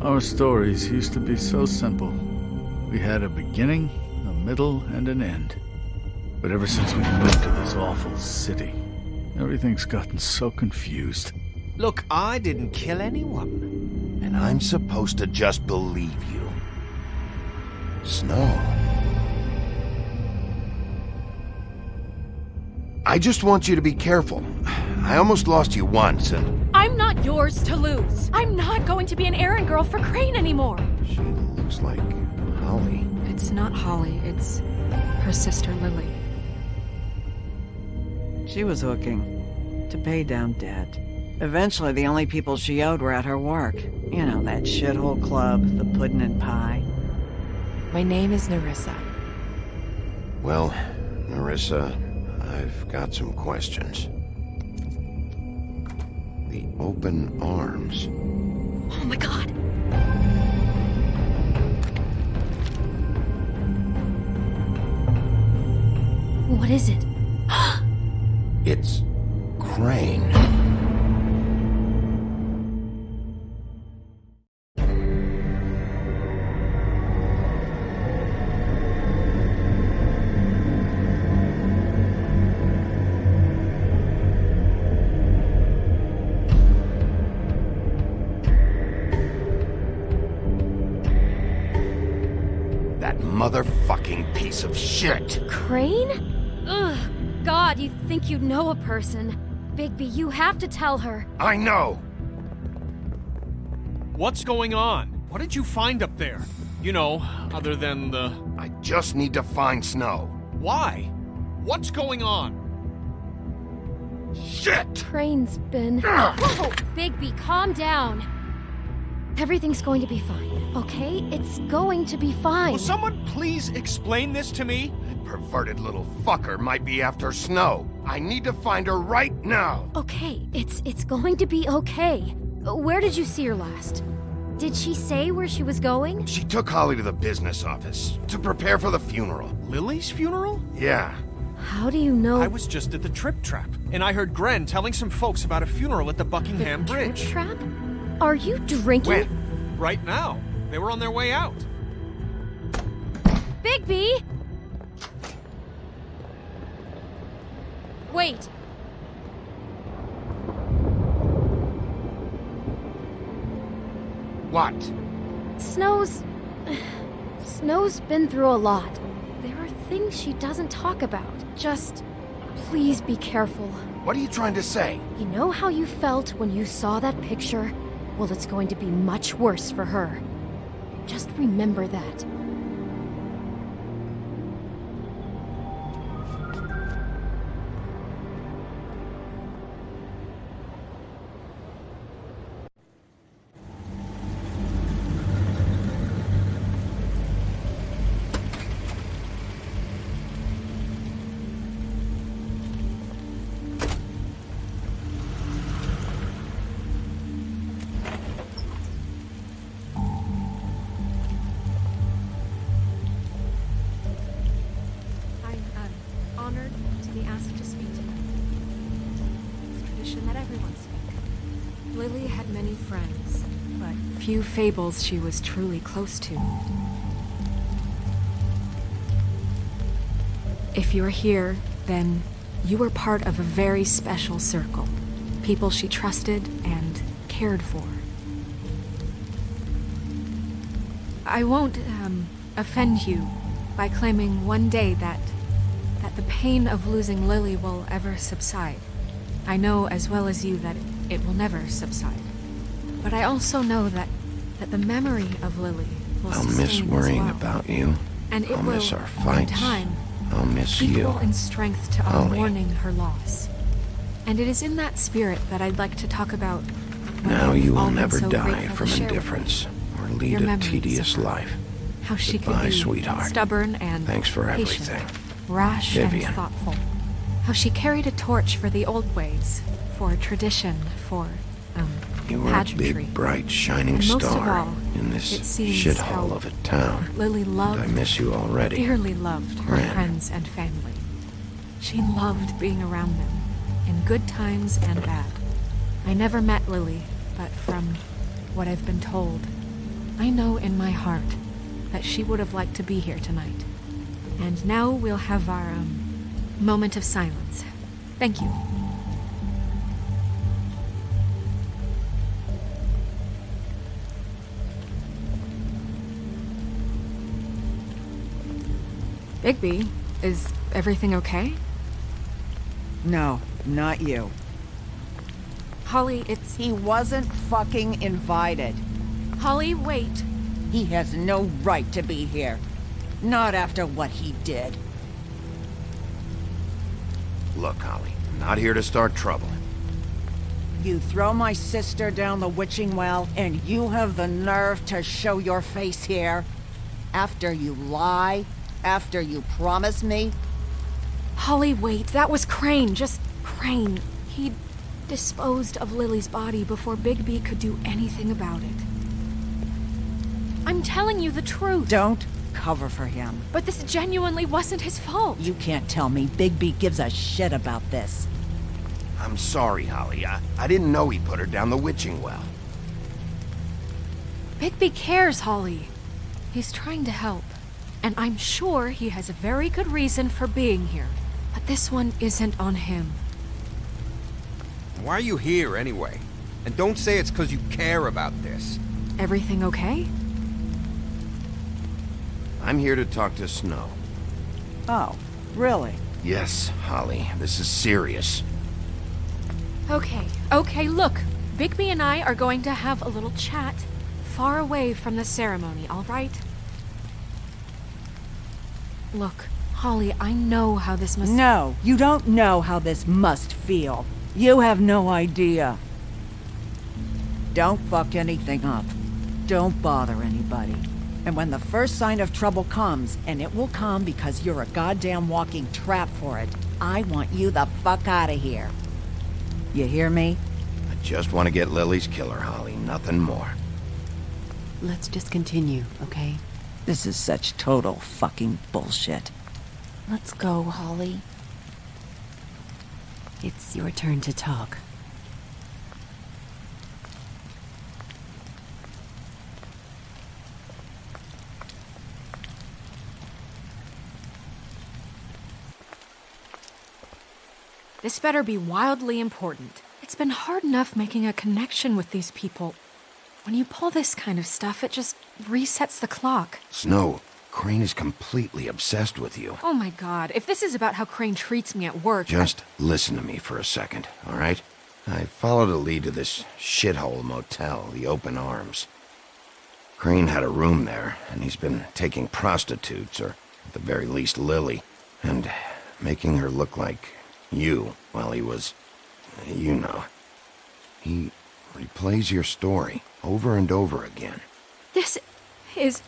Our stories used to be so simple. We had a beginning, a middle, and an end. But ever since we moved to this awful city, everything's gotten so confused. Look, I didn't kill anyone. And I'm supposed to just believe you. Snow. I just want you to be careful. I almost lost you once, and... I'm not yours to lose. I'm not going to be an errand girl for Crane anymore. She looks like Holly. It's not Holly, it's her sister Lily. She was hooking to pay down debt. Eventually, the only people she owed were at her work. You know, that shithole club, the Puddin' and Pie. My name is Nerissa. Well, Nerissa, I've got some questions. The open arms. Oh my god. What is it? It's Crane. That motherfucking piece of shit! Crane? Ugh. God, you'd think you'd know a person. Bigby, you have to tell her. I know! What's going on? What did you find up there? You know, other than the... I just need to find Snow. Why? What's going on? Shit! Crane's been... Whoa! Bigby, calm down. Everything's going to be fine, okay? It's going to be fine. Will someone please explain this to me? Perverted little fucker might be after Snow. I need to find her right now. Okay, it's going to be okay. Where did you see her last? Did she say where she was going? She took Holly to the business office to prepare for the funeral. Lily's funeral? Yeah. How do you know? I was just at the Trip Trap, and I heard Gren telling some folks about a funeral at the Buckingham the Bridge. Trip Trap? Are you drinking? When? Right now. They were on their way out. Bigby! Wait. What? Snow's been through a lot. There are things she doesn't talk about. Just please be careful. What are you trying to say? You know how you felt when you saw that picture? Well, it's going to be much worse for her. Just remember that. Honored to be asked to speak to you. It's tradition that everyone speak. Lily had many friends, but few fables she was truly close to. If you're here, then you were part of a very special circle. People she trusted and cared for. I won't, offend you by claiming one day that the pain of losing Lily will ever subside. I know as well as you that it will never subside. But I also know that the memory of Lily will I'll sustain miss as worrying well. about you. And it I'll will, miss our in fights. time, I'll miss equal you. in strength to our Holly. mourning her loss. And it is in that spirit that I'd like to talk about what Now we've you all will been never so die grateful to from share with indifference or her. lead Your a memories tedious of her. life. How she could Goodbye, be sweetheart. stubborn and Thanks for patient, everything. rash Vivian. and thoughtful. How she carried a torch for the old ways, for tradition, for You were a pageantry. big, bright, shining And most of star all, in this it seems shithole how of a town. Lily And loved, I miss you already. dearly loved her Gren. friends and family. She loved being around them, in good times and bad. I never met Lily, but from what I've been told, I know in my heart that she would have liked to be here tonight. And now we'll have our, moment of silence. Thank you. Bigby, is everything okay? No, not you. Holly, it's... He wasn't fucking invited. Holly, wait. He has no right to be here. Not after what he did. Look, Holly, I'm not here to start trouble. You throw my sister down the witching well, and you have the nerve to show your face here? After you lie? After you promise me? Holly, wait. That was Crane. Just Crane. He disposed of Lily's body before Bigby could do anything about it. I'm telling you the truth. Don't cover for him. But this genuinely wasn't his fault. You can't tell me Bigby gives a shit about this. I'm sorry, Holly. I didn't know he put her down the witching well. Bigby cares, Holly. He's trying to help. And I'm sure he has a very good reason for being here. But this one isn't on him. Why are you here, anyway? And don't say it's because you care about this. Everything okay? I'm here to talk to Snow. Oh, really? Yes, Holly, this is serious. Okay, look. Bigby and I are going to have a little chat far away from the ceremony, all right? Look, Holly, I know how this must... No, you don't know how this must feel. You have no idea. Don't fuck anything up. Don't bother anybody. And when the first sign of trouble comes, and it will come because you're a goddamn walking trap for it, I want you the fuck out of here. You hear me? I just want to get Lily's killer, Holly, nothing more. Let's just continue, okay? This is such total fucking bullshit. Let's go, Holly. It's your turn to talk. This better be wildly important. It's been hard enough making a connection with these people. When you pull this kind of stuff, it just resets the clock. Snow, Crane is completely obsessed with you. Oh my god, if this is about how Crane treats me at work... Just listen to me for a second, all right? I followed a lead to this shithole motel, the Open Arms. Crane had a room there, and he's been taking prostitutes, or at the very least Lily, and making her look like you while he was... you know. He replays your story over and over again. This is...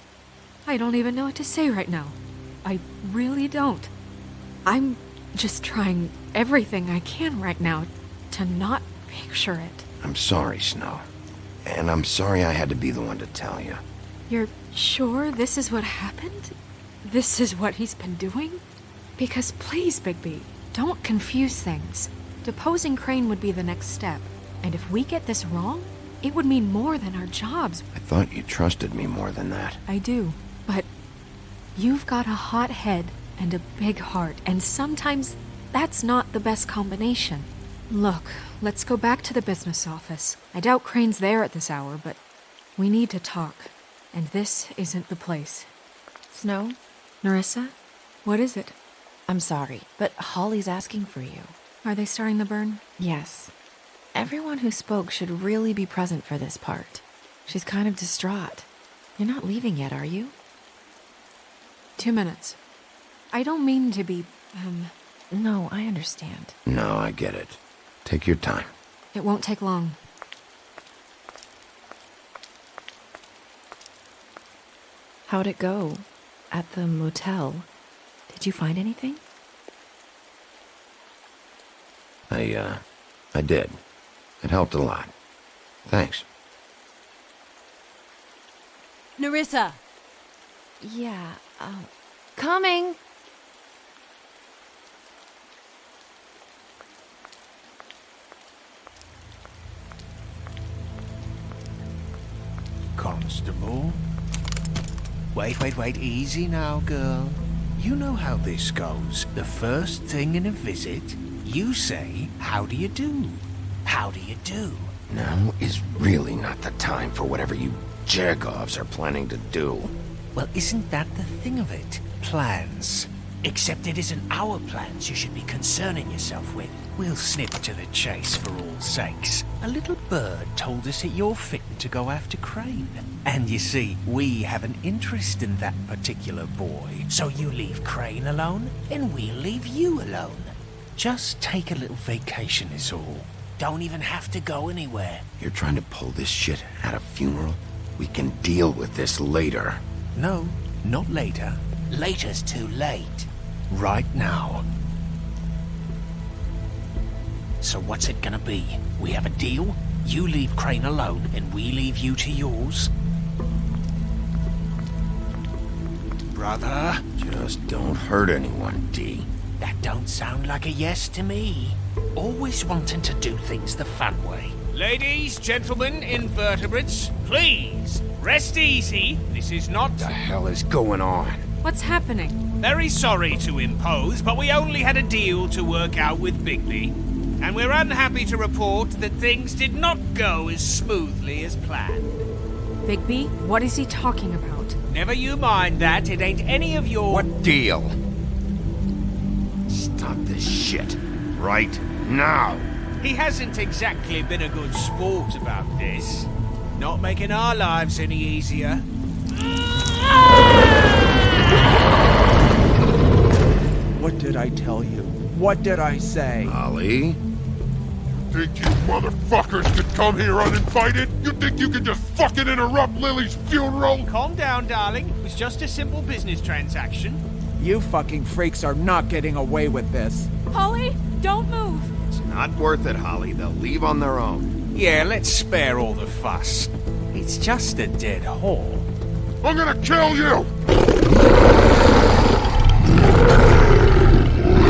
I don't even know what to say right now. I really don't. I'm just trying everything I can right now to not picture it. I'm sorry, Snow. And I'm sorry I had to be the one to tell you. You're sure this is what happened? This is what he's been doing? Because please, Bigby, don't confuse things. Deposing Crane would be the next step. And if we get this wrong, it would mean more than our jobs. I thought you trusted me more than that. I do, but you've got a hot head and a big heart, and sometimes that's not the best combination. Look, let's go back to the business office. I doubt Crane's there at this hour, but we need to talk, and this isn't the place. Snow? Nerissa? What is it? I'm sorry, but Holly's asking for you. Are they starting the burn? Yes. Everyone who spoke should really be present for this part. She's kind of distraught. You're not leaving yet, are you? 2 minutes. I don't mean to be, No, I understand. No, I get it. Take your time. It won't take long. How'd it go? At the motel? Did you find anything? I did. It helped a lot. Thanks. Nerissa! Yeah, coming! Constable. Wait, easy now, girl. You know how this goes. The first thing in a visit, you say, how do you do? How do you do? Now is really not the time for whatever you jerk-offs are planning to do. Well, isn't that the thing of it? Plans. Except it isn't our plans you should be concerning yourself with. We'll snip to the chase for all sakes. A little bird told us that you're fitting to go after Crane. And you see, we have an interest in that particular boy. So you leave Crane alone, and we'll leave you alone. Just take a little vacation is all. Don't even have to go anywhere. You're trying to pull this shit at a funeral? We can deal with this later. No, not later. Later's too late. Right now. So what's it gonna be? We have a deal? You leave Crane alone, and we leave you to yours? Brother? Just don't hurt anyone, D. That don't sound like a yes to me. Always wanting to do things the fun way. Ladies, gentlemen, invertebrates, please, rest easy. This is not... What the hell is going on? What's happening? Very sorry to impose, but we only had a deal to work out with Bigby. And we're unhappy to report that things did not go as smoothly as planned. Bigby, what is he talking about? Never you mind that, it ain't any of your... What deal? Stop this shit. Right now. He hasn't exactly been a good sport about this. Not making our lives any easier. What did I tell you? What did I say? Holly? Think you motherfuckers could come here uninvited? You think you can just fucking interrupt Lily's funeral? Calm down, darling. It was just a simple business transaction. You fucking freaks are not getting away with this. Holly, don't move! It's not worth it, Holly. They'll leave on their own. Yeah, let's spare all the fuss. It's just a dead whore. I'm gonna kill you!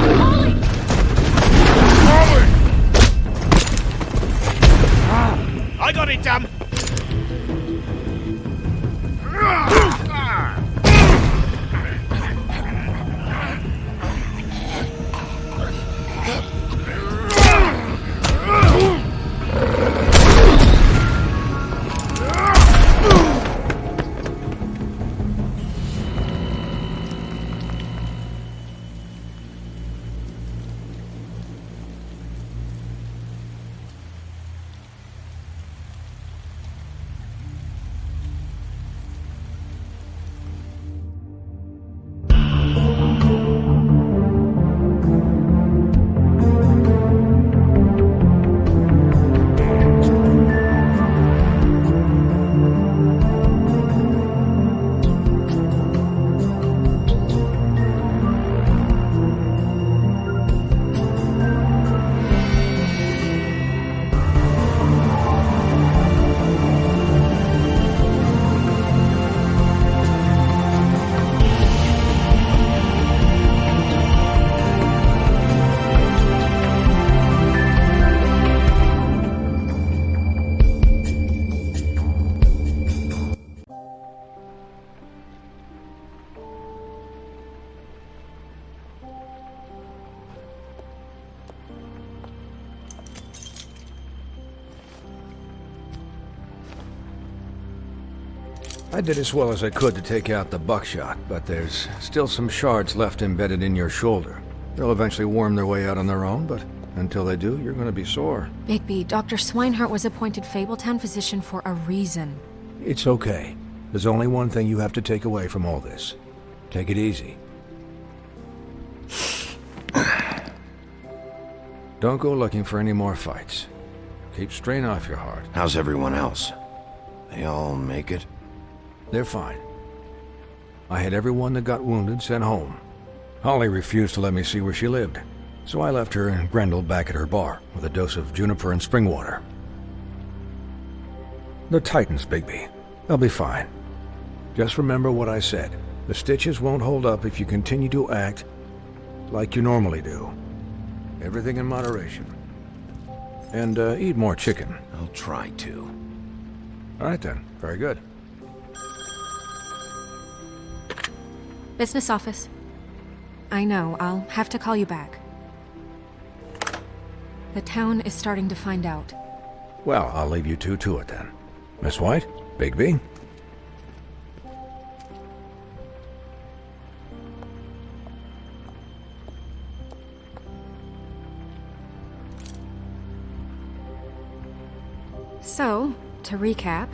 Holly! Holly! I got it, damn! I did as well as I could to take out the buckshot, but there's still some shards left embedded in your shoulder. They'll eventually worm their way out on their own, but until they do, you're gonna be sore. Bigby, Dr. Swinehart was appointed Fabletown physician for a reason. It's okay. There's only one thing you have to take away from all this. Take it easy. Don't go looking for any more fights. Keep strain off your heart. How's everyone else? They all make it? They're fine. I had everyone that got wounded sent home. Holly refused to let me see where she lived, so I left her and Grendel back at her bar with a dose of juniper and spring water. They're Titans, Bigby. They'll be fine. Just remember what I said. The stitches won't hold up if you continue to act like you normally do. Everything in moderation. And eat more chicken. I'll try to. All right then. Very good. Business office. I know, I'll have to call you back. The town is starting to find out. Well, I'll leave you two to it then. Miss White? Bigby? So, to recap,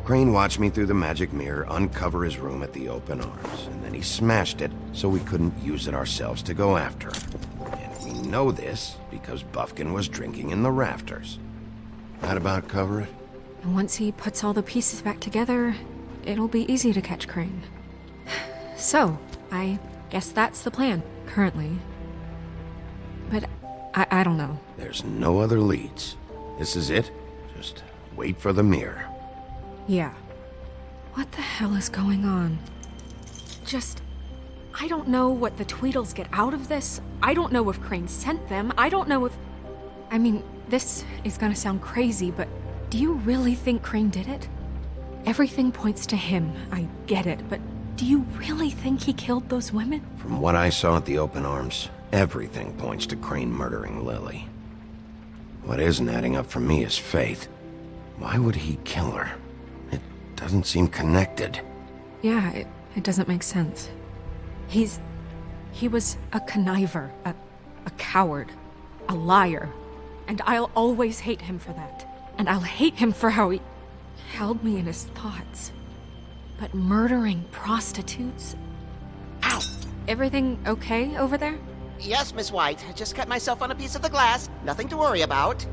Crane watched me through the magic mirror uncover his room at the open arms, and then he smashed it so we couldn't use it ourselves to go after him. And we know this because Buffkin was drinking in the rafters. That about cover it? and once he puts all the pieces back together, it'll be easy to catch Crane. So, I guess that's the plan, currently. But I don't know. There's no other leads. This is it. Just wait for the mirror. Yeah. What the hell is going on? I don't know what the Tweedles get out of this. I don't know if Crane sent them. I don't know if... I mean, this is gonna sound crazy, but do you really think Crane did it? Everything points to him, I get it, but do you really think he killed those women? From what I saw at the open arms, everything points to Crane murdering Lily. What isn't adding up for me is Faith. Why would he kill her? It doesn't seem connected. Yeah, it doesn't make sense. He was a conniver, a coward, a liar. And I'll always hate him for that. And I'll hate him for how he held me in his thoughts. But murdering prostitutes? Ow! Everything okay over there? Yes, Miss White. I just cut myself on a piece of the glass. Nothing to worry about.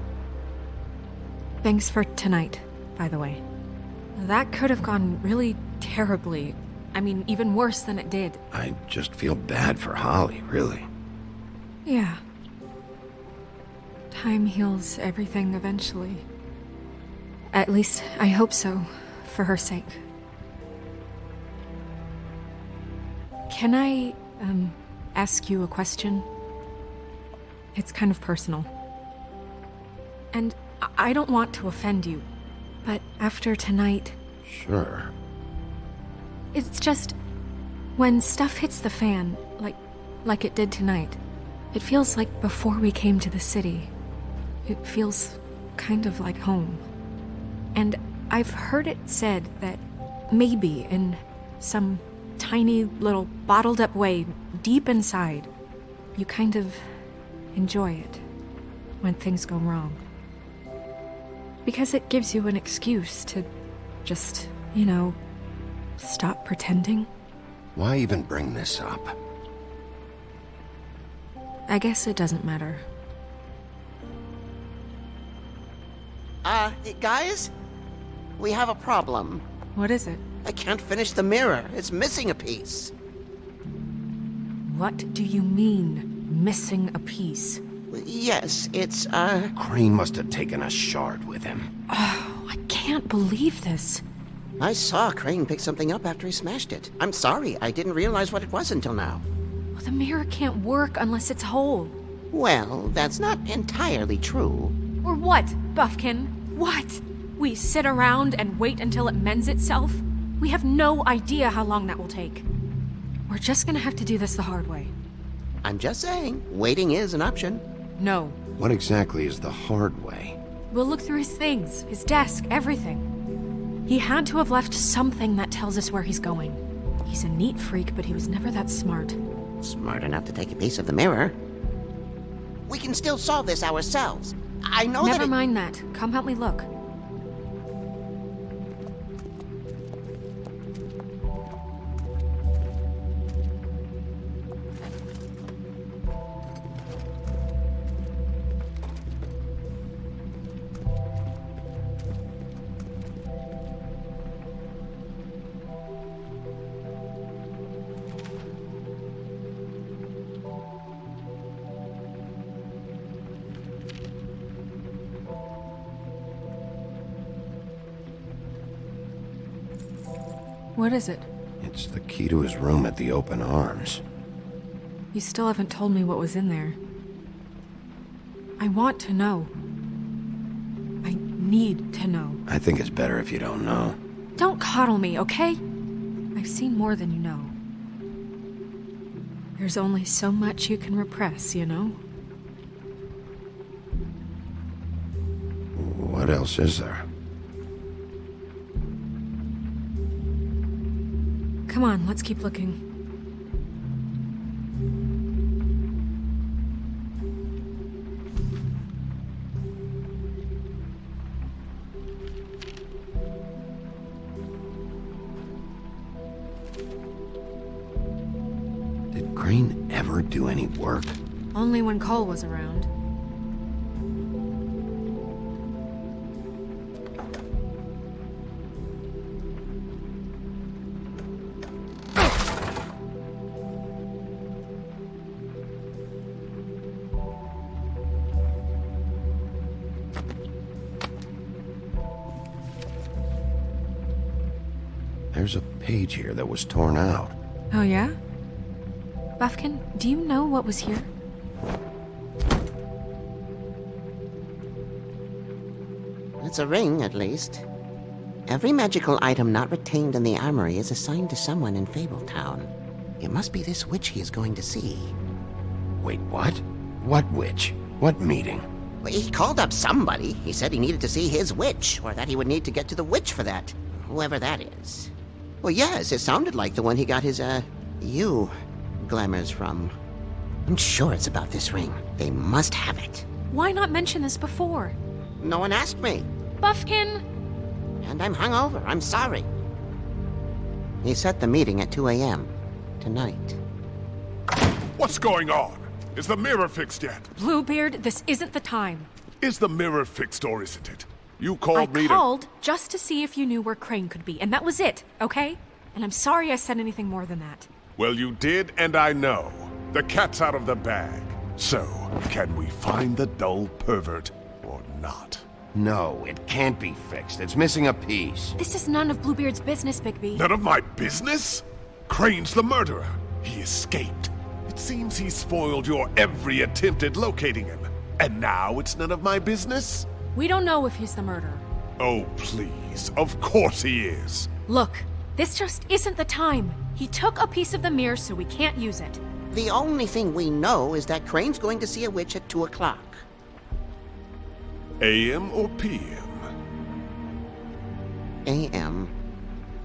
Thanks for tonight, by the way. That could have gone really terribly. I mean, even worse than it did. I just feel bad for Holly, really. Yeah. Time heals everything eventually. At least, I hope so, for her sake. Can I, ask you a question? It's kind of personal. And I don't want to offend you, but after tonight... Sure. It's just... when stuff hits the fan, like it did tonight, it feels like before we came to the city. It feels kind of like home. And I've heard it said that maybe in some tiny little bottled up way deep inside, you kind of enjoy it when things go wrong. Because it gives you an excuse to just, stop pretending. Why even bring this up? I guess it doesn't matter. Guys? We have a problem. What is it? I can't finish the mirror. It's missing a piece. What do you mean, missing a piece? Yes, it's, Crane must have taken a shard with him. Oh, I can't believe this. I saw Crane pick something up after he smashed it. I'm sorry, I didn't realize what it was until now. Well, the mirror can't work unless it's whole. Well, that's not entirely true. Or what, Buffkin? What? We sit around and wait until it mends itself? We have no idea how long that will take. We're just gonna have to do this the hard way. I'm just saying, waiting is an option. No. What exactly is the hard way? We'll look through his things, his desk, everything. He had to have left something that tells us where he's going. He's a neat freak, but he was never that smart. Smart enough to take a piece of the mirror. We can still solve this ourselves. I know Never mind that. Come help me look. What is it? It's the key to his room at the open arms. You still haven't told me what was in there. I want to know. I need to know. I think it's better if you don't know. Don't coddle me, okay? I've seen more than you know. There's only so much you can repress, you know? What else is there? Come on, let's keep looking. Did Crane ever do any work? Only when Cole was around. There's a page here that was torn out. Oh, yeah? Buffkin, do you know what was here? It's a ring, at least. Every magical item not retained in the armory is assigned to someone in Fabletown. It must be this witch he is going to see. Wait, what? What witch? What meeting? Well, he called up somebody. He said he needed to see his witch, or that he would need to get to the witch for that. Whoever that is. Well, yes, it sounded like the one he got his, glamours from. I'm sure it's about this ring. They must have it. Why not mention this before? No one asked me. Buffkin! And I'm hungover. I'm sorry. He set the meeting at 2 a.m. tonight. What's going on? Is the mirror fixed yet? Bluebeard, this isn't the time. Is the mirror fixed or isn't it? You called me I called just to see if you knew where Crane could be, and that was it, okay? And I'm sorry I said anything more than that. Well, you did, and I know. The cat's out of the bag. So, can we find the dull pervert or not? No, it can't be fixed. It's missing a piece. This is none of Bluebeard's business, Bigby. None of my business? Crane's the murderer. He escaped. It seems he spoiled your every attempt at locating him. And now it's none of my business? We don't know if he's the murderer. Oh, please. Of course he is. Look, this just isn't the time. He took a piece of the mirror, so we can't use it. The only thing we know is that Crane's going to see a witch at 2 o'clock. AM or PM? AM.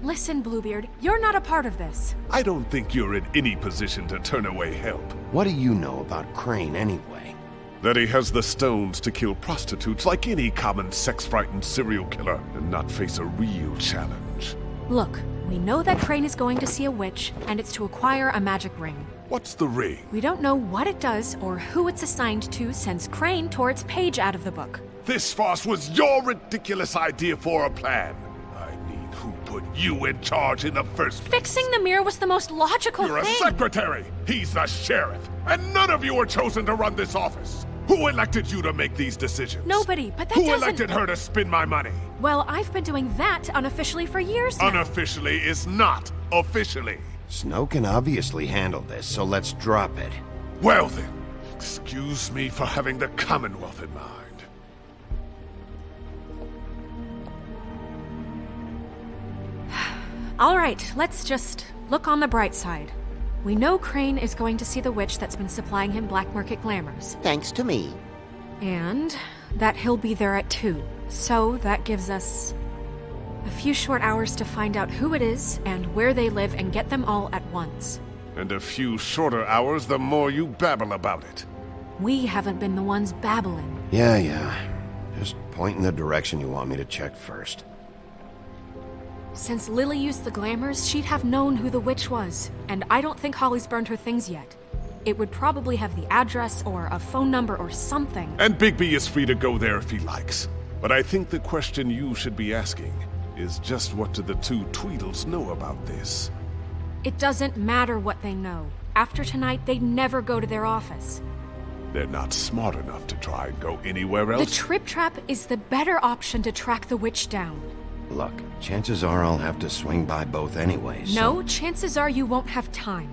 Listen, Bluebeard, you're not a part of this. I don't think you're in any position to turn away help. What do you know about Crane anyway? That he has the stones to kill prostitutes like any common sex-frightened serial killer and not face a real challenge. Look, we know that Crane is going to see a witch, and it's to acquire a magic ring. What's the ring? We don't know what it does or who it's assigned to since Crane tore its page out of the book. This farce was your ridiculous idea for a plan. I mean, who put you in charge in the first place? Fixing the mirror was the most logical You're thing. a secretary! He's the sheriff! And none of you were chosen to run this office! Who elected you to make these decisions? Nobody, but that Who doesn't... elected her to spend my money? Well, I've been doing that unofficially for years now. Unofficially is not officially. Snow can obviously handle this, so let's drop it. Well then, excuse me for having the Commonwealth in mind. All right, let's just look on the bright side. We know Crane is going to see the witch that's been supplying him black market glamours. Thanks to me. And that he'll be there at 2. So that gives us a few short hours to find out who it is and where they live and get them all at once. And a few shorter hours the more you babble about it. We haven't been the ones babbling. Yeah. Just point in the direction you want me to check first. Since Lily used the glamours, she'd have known who the witch was, and I don't think Holly's burned her things yet. It would probably have the address or a phone number or something. And Bigby is free to go there if he likes. But I think the question you should be asking is just what do the two Tweedles know about this? It doesn't matter what they know. After tonight, they'd never go to their office. They're not smart enough to try and go anywhere else. The Trip Trap is the better option to track the witch down. Look, chances are I'll have to swing by both anyways. No, chances are you won't have time.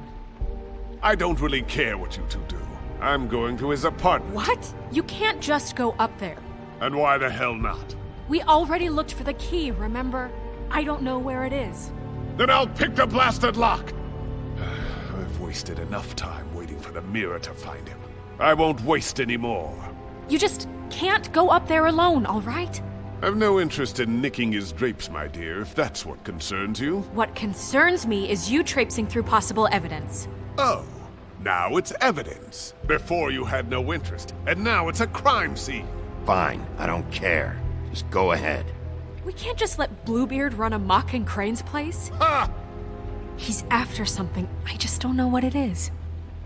I don't really care what you two do. I'm going to his apartment. What? You can't just go up there. And why the hell not? We already looked for the key, remember? I don't know where it is. Then I'll pick the blasted lock. If we wasted enough time waiting for the mirror to find him. I won't waste any more. You just can't go up there alone, all right? I've no interest in nicking his drapes, my dear, if that's what concerns you. What concerns me is you traipsing through possible evidence. Oh, now it's evidence. Before you had no interest, and now it's a crime scene. Fine, I don't care. Just go ahead. We can't just let Bluebeard run amok in Crane's place. Ha! He's after something. I just don't know what it is.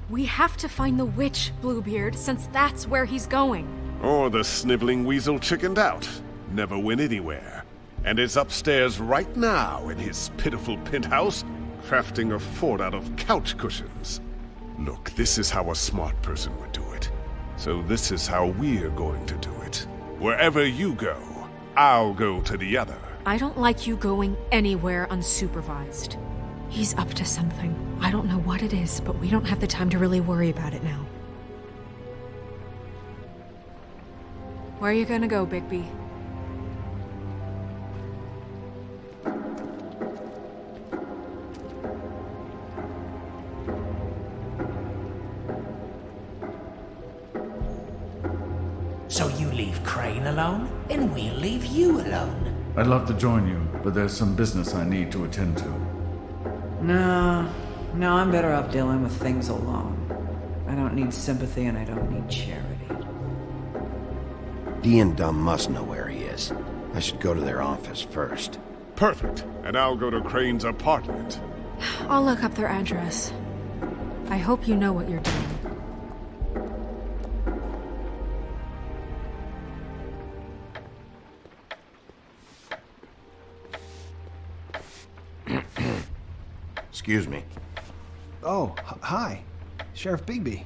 We have to find the witch, Bluebeard, since that's where he's going. Or the sniveling weasel chickened out. Never went anywhere. And is upstairs right now in his pitiful penthouse, crafting a fort out of couch cushions. Look, this is how a smart person would do it. So this is how we're going to do it. Wherever you go, I'll go to the other. I don't like you going anywhere unsupervised. He's up to something. I don't know what it is, but we don't have the time to really worry about it now. Where are you gonna go, Bigby? So you leave Crane alone, and we'll leave you alone. I'd love to join you, but there's some business I need to attend to. No, I'm better off dealing with things alone. I don't need sympathy and I don't need charity. Dee and Dumb must know where he is. I should go to their office first. Perfect. And I'll go to Crane's apartment. I'll look up their address. I hope you know what you're doing. Excuse me. Oh, hi. Sheriff Bigby.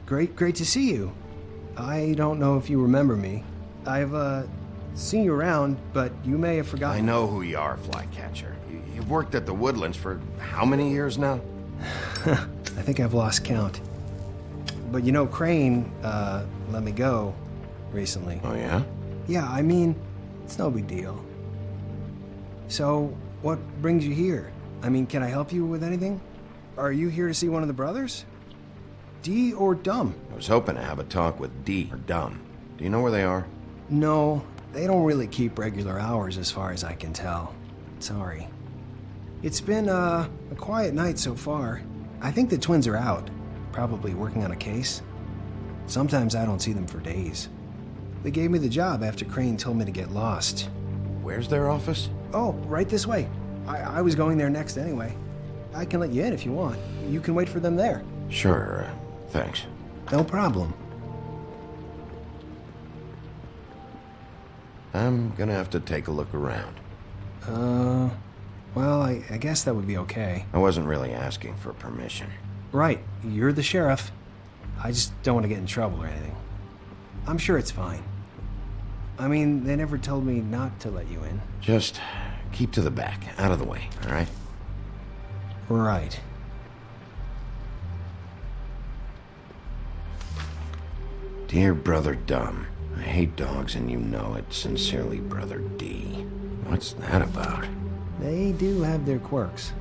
Great to see you. I don't know if you remember me. I've, seen you around, but you may have forgotten. I know who you are, Flycatcher. You've worked at the Woodlands for how many years now? I think I've lost count. But you know, Crane, let me go recently. Oh, yeah? Yeah, I mean, it's no big deal. So, what brings you here? I mean, can I help you with anything? Are you here to see one of the brothers? Dee or Dumb? I was hoping to have a talk with Dee or Dumb. Do you know where they are? No, they don't really keep regular hours as far as I can tell. Sorry. It's been, a quiet night so far. I think the twins are out, probably working on a case. Sometimes I don't see them for days. They gave me the job after Crane told me to get lost. Where's their office? Oh, right this way. I was going there next anyway. I can let you in if you want. You can wait for them there. Sure, thanks. No problem. I'm gonna have to take a look around. Well, I guess that would be okay. I wasn't really asking for permission. Right, you're the sheriff. I just don't want to get in trouble or anything. I'm sure it's fine. I mean, they never told me not to let you in. Just keep to the back, out of the way, all right? Right. Dear Brother Dumb, I hate dogs and you know it. Sincerely, Brother D. What's that about? They do have their quirks.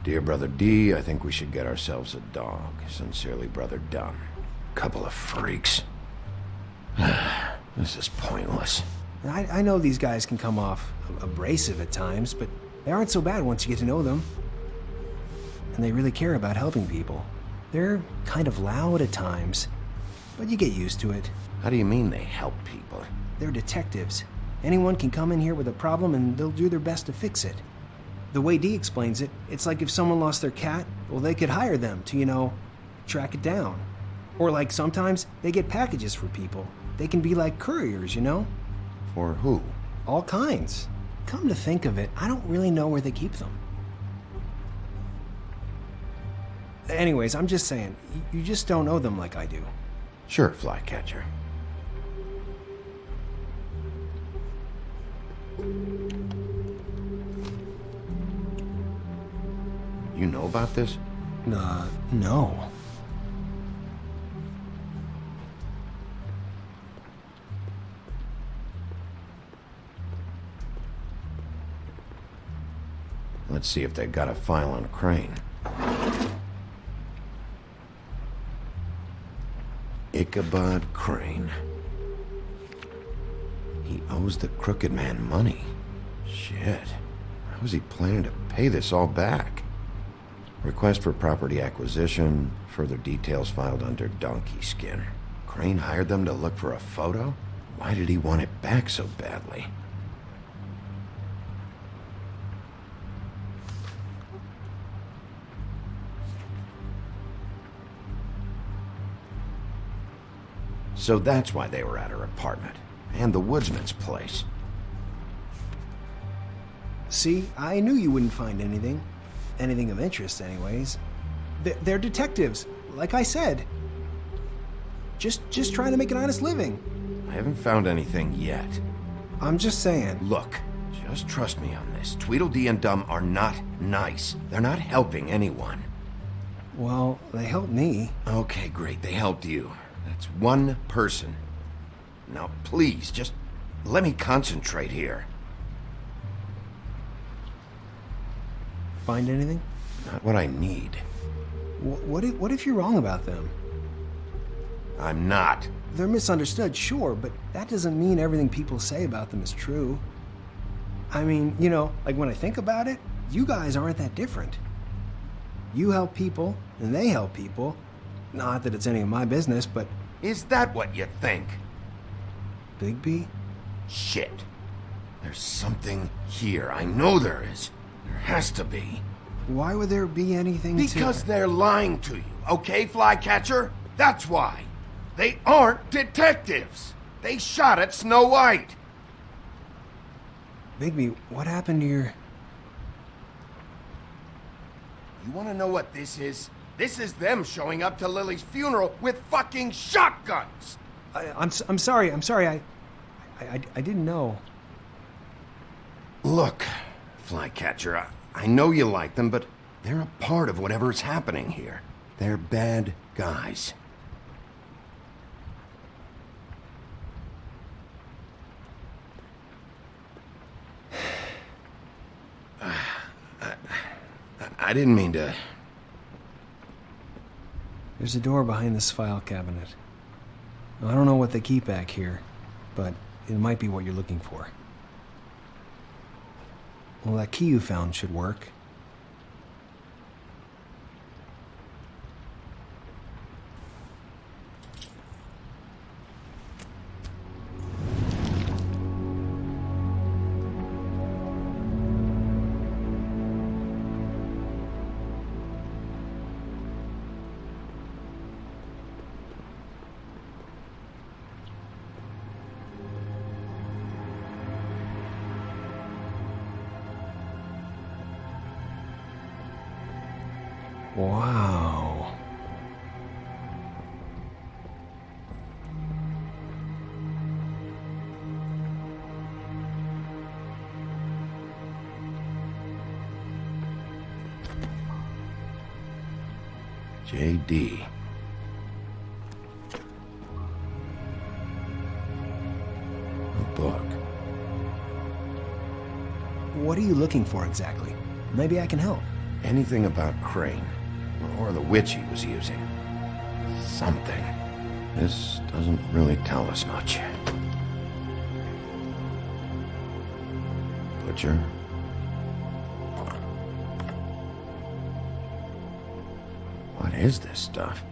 Dear Brother D, I think we should get ourselves a dog. Sincerely, Brother Dumb. Couple of freaks. This is pointless. I know these guys can come off abrasive at times, but they aren't so bad once you get to know them. And they really care about helping people. They're kind of loud at times, but you get used to it. How do you mean they help people? They're detectives. Anyone can come in here with a problem and they'll do their best to fix it. The way Dee explains it, it's like if someone lost their cat, well, they could hire them to, track it down. Or like sometimes they get packages for people. They can be like couriers, For who? All kinds. Come to think of it, I don't really know where they keep them. Anyways, I'm just saying, you just don't know them like I do. Sure, Flycatcher. You know about this? No. Let's see if they've got a file on Crane. Ichabod Crane. He owes the Crooked Man money. Shit. How is he planning to pay this all back? Request for property acquisition. Further details filed under donkey skin. Crane hired them to look for a photo? Why did he want it back so badly? So that's why they were at her apartment. And the woodsman's place. See, I knew you wouldn't find anything. Anything of interest, anyways. They're detectives, like I said. Just trying to make an honest living. I haven't found anything yet. I'm just saying. Look, just trust me on this. Tweedledee and Dum are not nice. They're not helping anyone. Well, they helped me. Okay, great. They helped you. That's one person. Now, please, just let me concentrate here. Find anything? Not what I need. What if you're wrong about them? I'm not. They're misunderstood, sure, but that doesn't mean everything people say about them is true. I mean, you know, like when I think about it, you guys aren't that different. You help people, and they help people. Not that it's any of my business, but... Is that what you think? Bigby? Shit. There's something here. I know there is. There has to be. Why would there be anything Because they're lying to you, okay, Flycatcher? That's why. They aren't detectives. They shot at Snow White. Bigby, what happened to your... You want to know what this is? This is them showing up to Lily's funeral with fucking shotguns! I'm sorry, I didn't know. Look, Flycatcher, I know you like them, but they're a part of whatever's happening here. They're bad guys. I didn't mean to... There's a door behind this file cabinet. I don't know what they keep back here, but it might be what you're looking for. Well, that key you found should work. Wow. J.D. A book. What are you looking for exactly? Maybe I can help. Anything about Crane, or the witch he was using. Something. This doesn't really tell us much. Butcher? What is this stuff?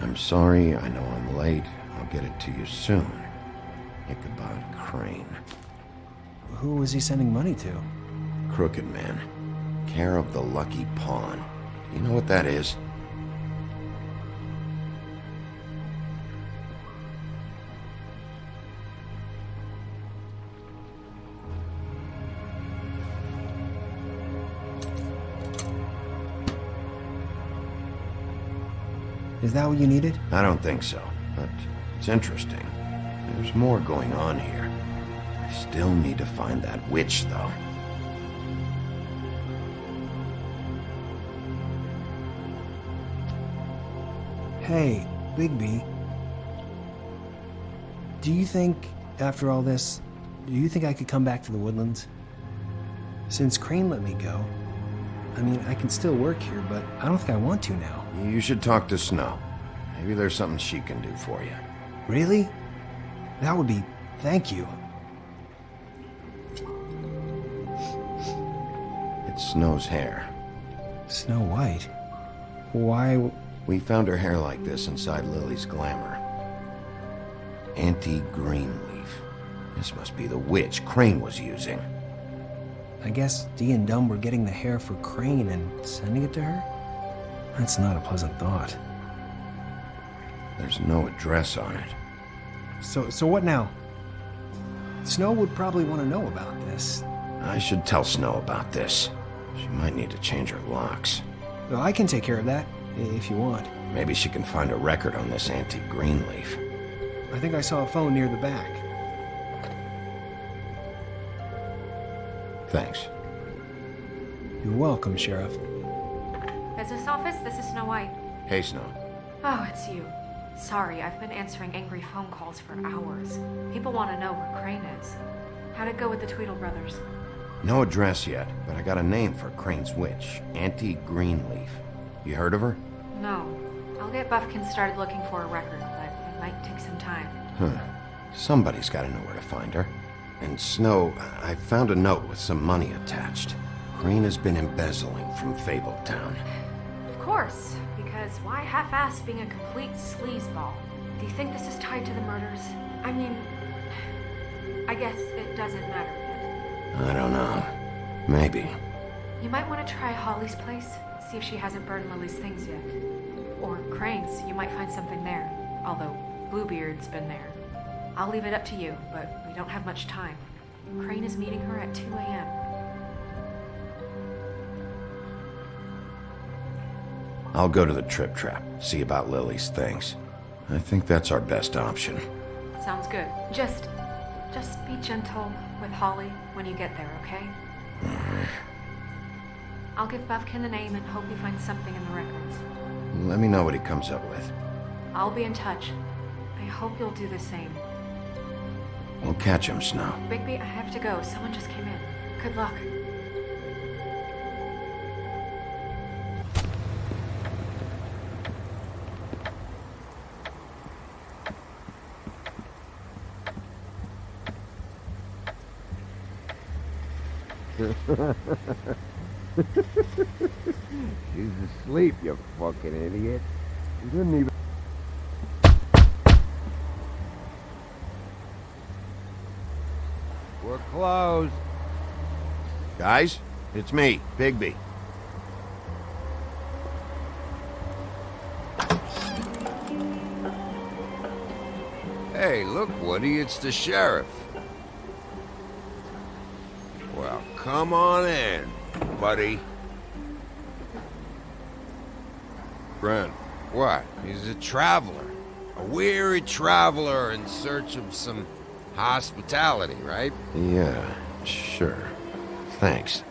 I'm sorry, I know I'm late. I'll get it to you soon. Ichabod Crane. Who was he sending money to? Crooked Man. Care of the Lucky Pawn. Do you know what that is? Is that what you needed? I don't think so, but it's interesting. There's more going on here. I still need to find that witch, though. Hey, Bigby. Do you think, after all this, do you think I could come back to the Woodlands? Since Crane let me go, I mean, I can still work here, but I don't think I want to now. You should talk to Snow. Maybe there's something she can do for you. Really? That would be... thank you. It's Snow's hair. Snow White? Why... We found her hair like this inside Lily's glamour. Anti-Greenleaf. This must be the witch Crane was using. I guess Dee and Dumb were getting the hair for Crane and sending it to her? That's not a pleasant thought. There's no address on it. So what now? Snow would probably want to know about this. I should tell Snow about this. She might need to change her locks. Well, I can take care of that, if you want. Maybe she can find a record on this anti-Greenleaf. I think I saw a phone near the back. Thanks. You're welcome, Sheriff. Business office, this is Snow White. Hey, Snow. Oh, it's you. Sorry, I've been answering angry phone calls for hours. People want to know where Crane is. How'd it go with the Tweedle brothers? No address yet, but I got a name for Crane's witch. Anti-Greenleaf. You heard of her? No. I'll get Buffkin started looking for a record, but it might take some time. Huh. Somebody's got to know where to find her. And Snow, I found a note with some money attached. Crane has been embezzling from Fabletown. Of course, because why half-ass being a complete sleazeball? Do you think this is tied to the murders? I mean, I guess it doesn't matter yet. I don't know. Maybe. You might want to try Holly's place, see if she hasn't burned Lily's things yet. Or Crane's, you might find something there. Although, Bluebeard's been there. I'll leave it up to you, but we don't have much time. Crane is meeting her at 2 a.m. I'll go to the Trip Trap, see about Lily's things. I think that's our best option. Sounds good. Just be gentle with Holly when you get there, okay? I'll give Buffkin the name and hope he finds something in the records. Let me know what he comes up with. I'll be in touch. I hope you'll do the same. We'll catch him, Snow. Bigby, I have to go. Someone just came in. Good luck. She's asleep, you fucking idiot. You didn't even... We're closed. Guys, it's me, Bigby. Hey, look, Woody, it's the sheriff. Well, come on in, buddy. Brent. What? He's a traveler. A weary traveler in search of some hospitality, right? Yeah, sure. Thanks.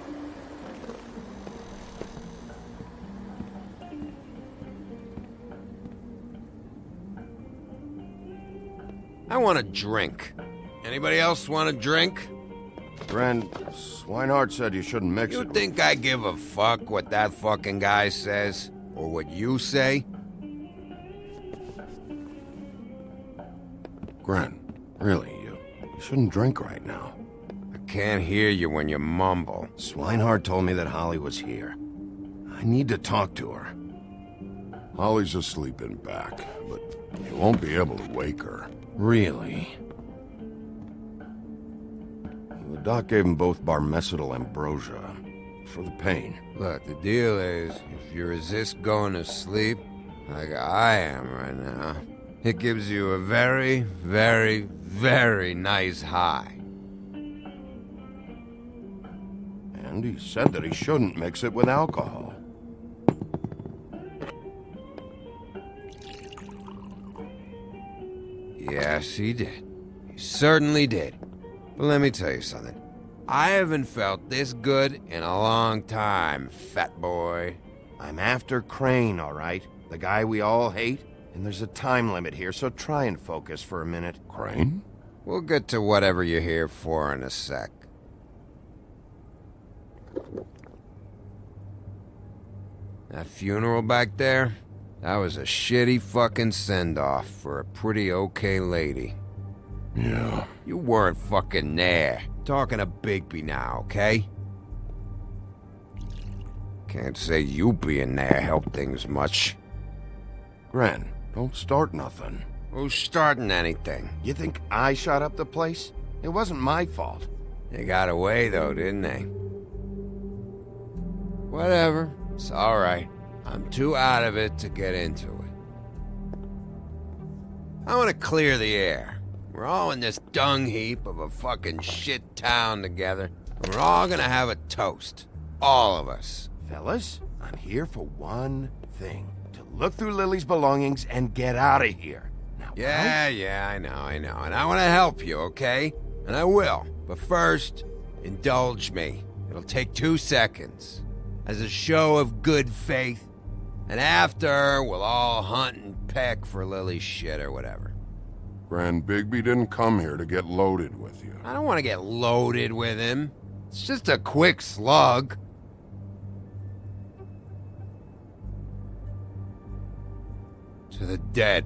I want a drink. Anybody else want a drink? Bren, Swinehart said you shouldn't mix You it. think I give a fuck what that fucking guy says? Or what you say? Gren, really, you shouldn't drink right now. I can't hear you when you mumble. Swinehart told me that Holly was here. I need to talk to her. Holly's asleep in back, but you won't be able to wake her. Really? The doc gave them both barmecidal ambrosia for the pain. Look, the deal is, if you resist going to sleep, like I am right now, it gives you a very, very, very nice high. And he said that he shouldn't mix it with alcohol. Yes, he did. He certainly did. But let me tell you something. I haven't felt this good in a long time, fat boy. I'm after Crane, all right? The guy we all hate? And there's a time limit here, so try and focus for a minute. Crane? We'll get to whatever you're here for in a sec. That funeral back there? That was a shitty fucking send-off for a pretty okay lady. Yeah. You weren't fucking there. Talking to Bigby now, okay? Can't say you being there helped things much. Gren, don't start nothing. Who's starting anything? You think I shot up the place? It wasn't my fault. They got away, though, didn't they? Whatever. It's alright. I'm too out of it to get into it. I want to clear the air. We're all in this dung heap of a fucking shit town together, and we're all gonna have a toast. All of us. Fellas, I'm here for one thing. To look through Lily's belongings and get out of here. Now, Yeah, I know. And I want to help you, okay? And I will. But first, indulge me. It'll take 2 seconds. As a show of good faith. And after, we'll all hunt and peck for Lily's shit or whatever. Gran Bigby didn't come here to get loaded with you. I don't want to get loaded with him. It's just a quick slug. To the dead.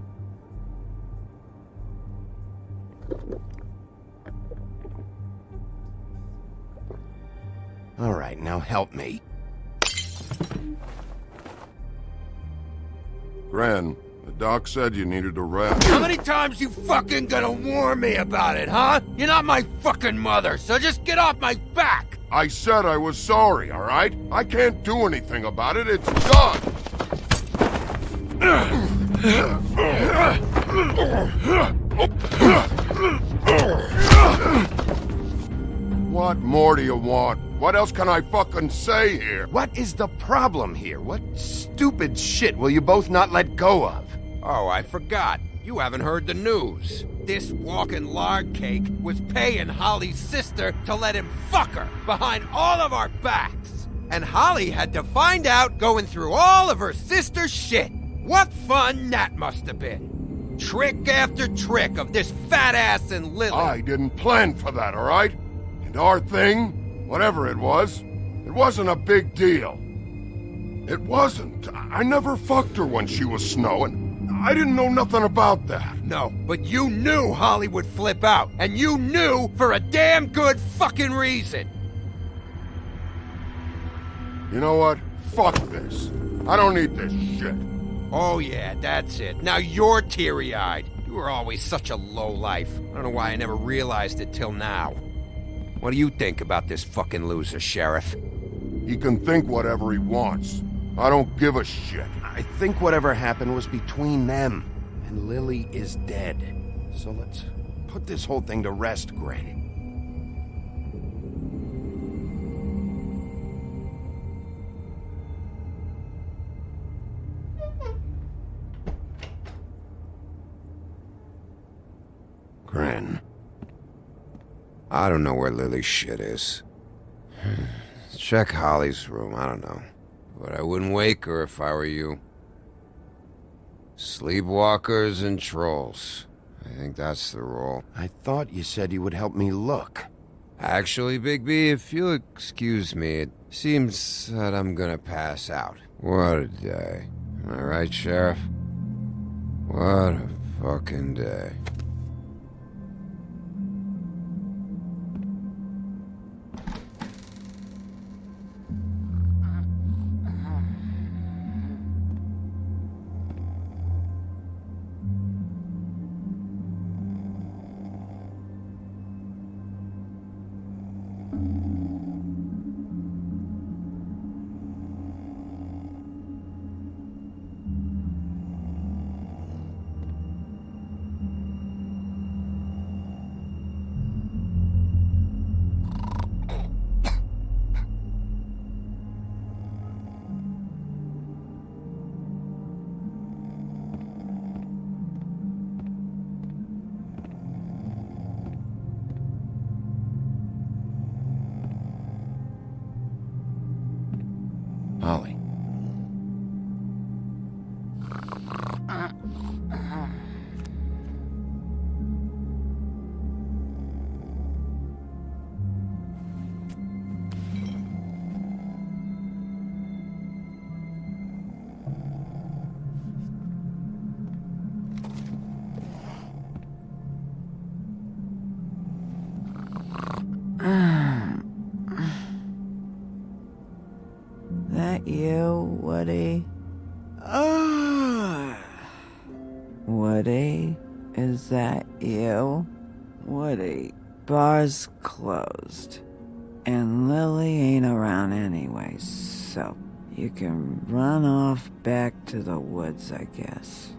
All right, now help me. Gran, the doc said you needed a rest. How many times you fucking gonna warn me about it, huh? You're not my fucking mother, so just get off my back! I said I was sorry, all right? I can't do anything about it. It's done. What more do you want? What else can I fucking say here? What is the problem here? What stupid shit will you both not let go of? Oh, I forgot. You haven't heard the news. This walking lard cake was paying Holly's sister to let him fuck her behind all of our backs. And Holly had to find out going through all of her sister's shit. What fun that must have been. Trick after trick of this fat ass and Lily. I didn't plan for that, all right? And our thing, whatever it wasn't a big deal. It wasn't. I never fucked her when she was snowing. I didn't know nothing about that. No, but you knew Holly would flip out. And you knew for a damn good fucking reason. You know what? Fuck this. I don't need this shit. Oh yeah, that's it. Now you're teary-eyed. You were always such a lowlife. I don't know why I never realized it till now. What do you think about this fucking loser, Sheriff? He can think whatever he wants. I don't give a shit. I think whatever happened was between them. And Lily is dead. So let's put this whole thing to rest, Gren. Gren. I don't know where Lily's shit is. Check Holly's room, I don't know. But I wouldn't wake her if I were you. Sleepwalkers and trolls. I think that's the rule. I thought you said you would help me look. Actually, Bigby, if you'll excuse me, it seems that I'm gonna pass out. What a day. Am I right, Sheriff? What a fucking day. Holly. you, Woody? Woody? Is that you? Woody, bar's closed. And Lily ain't around anyway, so you can run off back to the woods, I guess.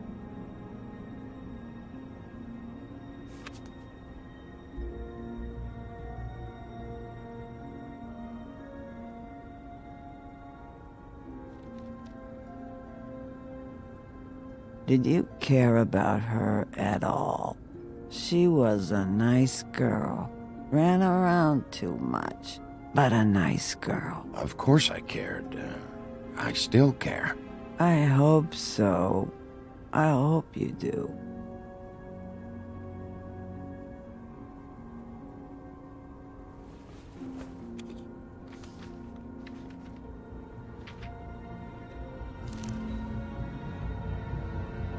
Did you care about her at all? She was a nice girl. Ran around too much, but a nice girl. Of course I cared. I still care. I hope so. I hope you do.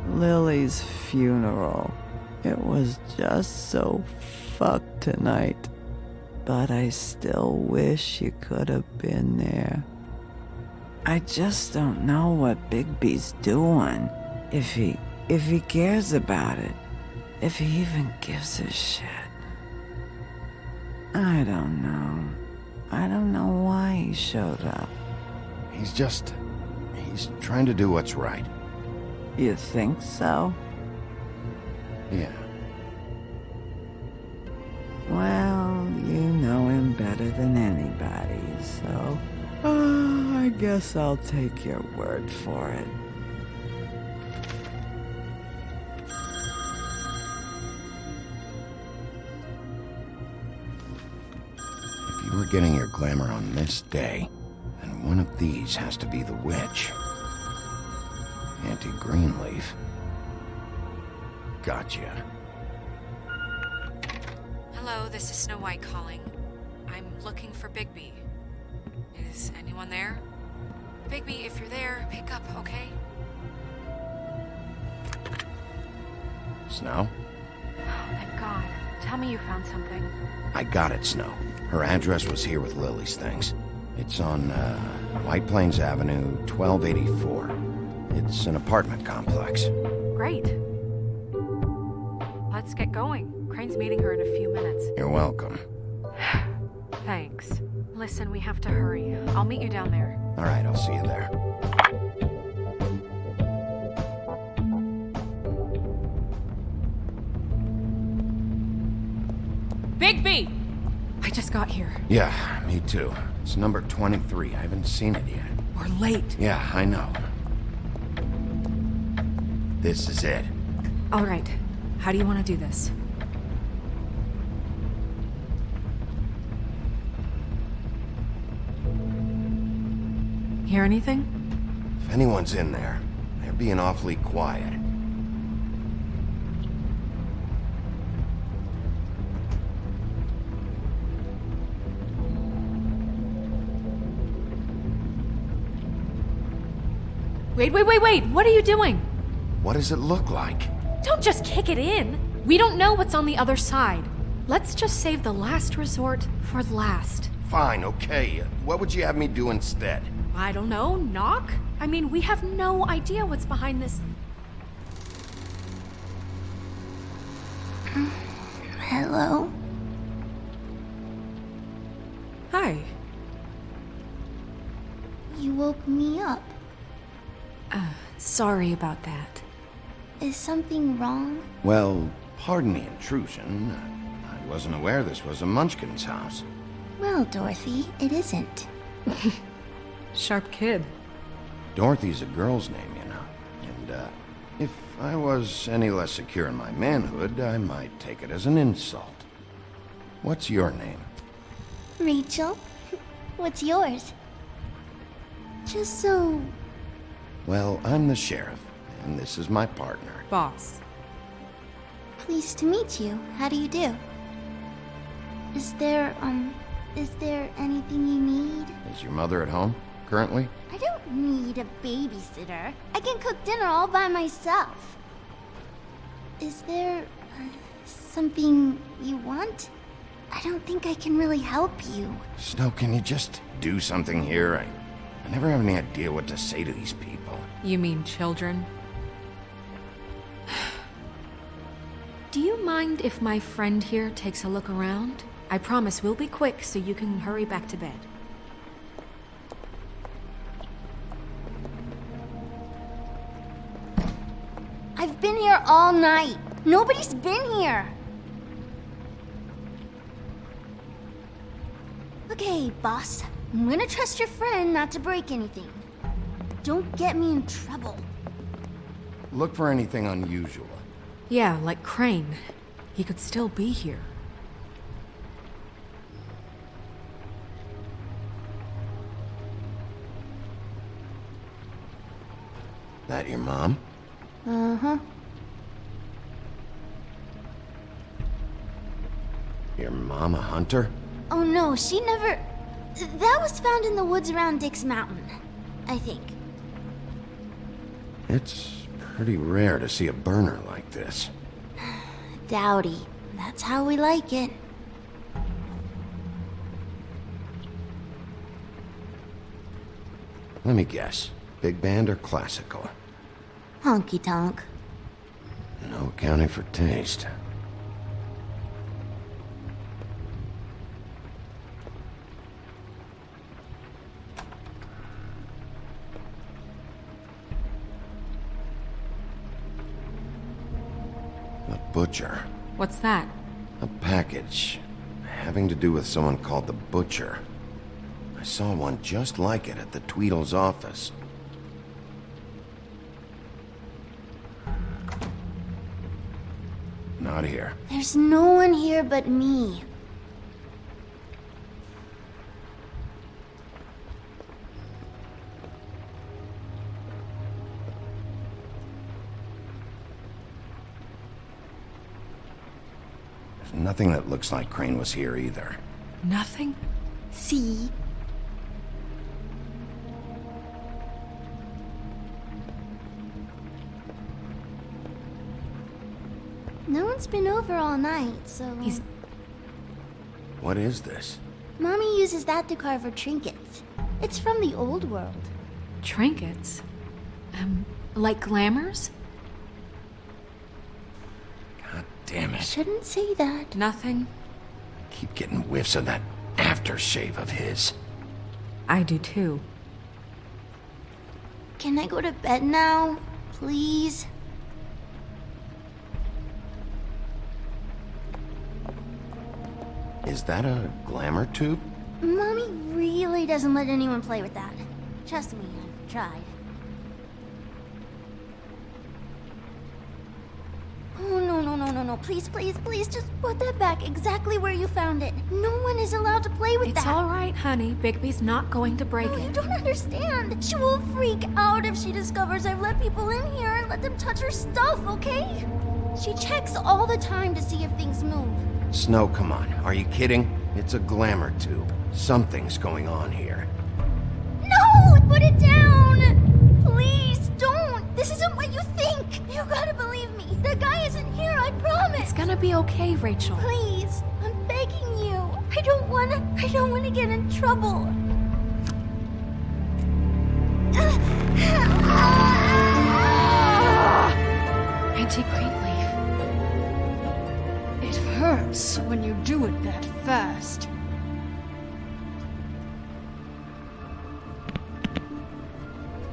Lily's funeral. It was just so fucked tonight. But I still wish you could have been there. I just don't know what Bigby's doing. If he cares about it. If he even gives a shit. I don't know. I don't know why he showed up. He's trying to do what's right. You think so? Yeah. Well, you know him better than anybody, so... I guess I'll take your word for it. If you were getting your glamour on this day, then one of these has to be the witch. Auntie Greenleaf. Gotcha. Hello, this is Snow White calling. I'm looking for Bigby. Is anyone there? Bigby, if you're there, pick up, okay? Snow? Oh, thank God. Tell me you found something. I got it, Snow. Her address was here with Lily's things. It's on, White Plains Avenue, 1284. It's an apartment complex. Great. Let's get going. Crane's meeting her in a few minutes. You're welcome. Thanks. Listen, we have to hurry. I'll meet you down there. All right, I'll see you there. Bigby! I just got here. Yeah, me too. It's number 23. I haven't seen it yet. We're late. Yeah, I know. This is it. All right. How do you want to do this? Hear anything? If anyone's in there, they're being awfully quiet. Wait! What are you doing? What does it look like? Don't just kick it in. We don't know what's on the other side. Let's just save the last resort for last. Fine, okay. What would you have me do instead? I don't know, knock? I mean, we have no idea what's behind this. Hello? Hi. You woke me up. Sorry about that. Is something wrong? Well, pardon the intrusion. I wasn't aware this was a Munchkin's house. Well, Dorothy, it isn't. Sharp kid. Dorothy's a girl's name, you know. And, if I was any less secure in my manhood, I might take it as an insult. What's your name? Rachel? What's yours? Just so... Well, I'm the sheriff, and this is my partner. Boss. Pleased to meet you. How do you do? Is there anything you need? Is your mother at home, currently? I don't need a babysitter. I can cook dinner all by myself. Is there something you want? I don't think I can really help you. Snow, can you just do something here? I never have any idea what to say to these people. You mean children? Do you mind if my friend here takes a look around? I promise we'll be quick so you can hurry back to bed. I've been here all night. Nobody's been here. Okay, boss. I'm gonna trust your friend not to break anything. Don't get me in trouble. Look for anything unusual. Yeah, like Crane. He could still be here. That your mom? Uh-huh. Your mom a hunter? Oh no, she never... That was found in the woods around Dick's Mountain, I think. It's pretty rare to see a burner like this. Dowdy. That's how we like it. Let me guess. Big band or classical? Honky tonk. No accounting for taste. The Butcher. What's that? A package. Having to do with someone called the Butcher. I saw one just like it at the Tweedle's office. Not here. There's no one here but me. There's nothing that looks like Crane was here either. Nothing? See? No one's been over all night, so... What is this? Mommy uses that to carve her trinkets. It's from the old world. Trinkets? Like glamours? God damn it. Shouldn't say that. Nothing. Keep getting whiffs of that aftershave of his. I do too. Can I go to bed now? Please? Is that a glamour tube? Mommy really doesn't let anyone play with that. Trust me, I've tried. Oh, no. Please, just put that back exactly where you found it. No one is allowed to play with that. It's all right, honey. Bigby's not going to break it. You don't understand. She will freak out if she discovers I've let people in here and let them touch her stuff, okay? She checks all the time to see if things move. Snow, come on. Are you kidding? It's a glamour tube. Something's going on here. No! Put it down! Please, don't! This isn't what you think! You gotta believe me. The guy isn't here, I promise! It's gonna be okay, Rachel. Please, I'm begging you. I don't wanna get in trouble. Auntie Greenleaf. It hurts when you do it that fast.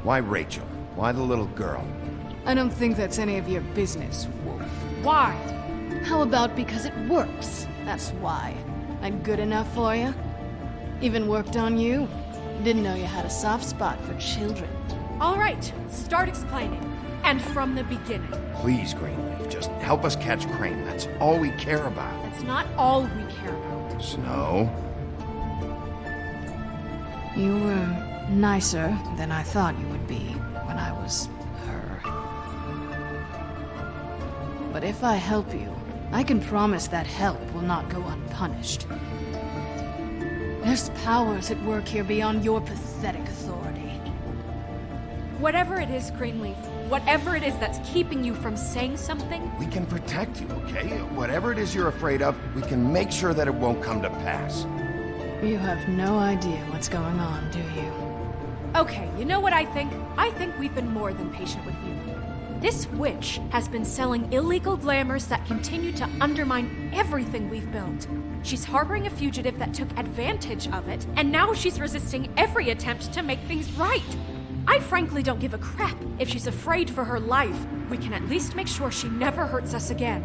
Why Rachel? Why the little girl? I don't think that's any of your business, Wolf. Why? How about because it works? That's why. I'm good enough for you? Even worked on you? Didn't know you had a soft spot for children. All right, start explaining. And from the beginning. Please, Greenleaf, just help us catch Crane. That's all we care about. That's not all we care about. Snow? You were nicer than I thought you would be when I was her. But if I help you, I can promise that help will not go unpunished. There's powers at work here beyond your pathetic authority. Whatever it is, Greenleaf, whatever it is that's keeping you from saying something... We can protect you, okay? Whatever it is you're afraid of, we can make sure that it won't come to pass. You have no idea what's going on, do you? Okay, you know what I think? I think we've been more than patient with you. This witch has been selling illegal glamours that continue to undermine everything we've built. She's harboring a fugitive that took advantage of it, and now she's resisting every attempt to make things right. I frankly don't give a crap if she's afraid for her life. We can at least make sure she never hurts us again.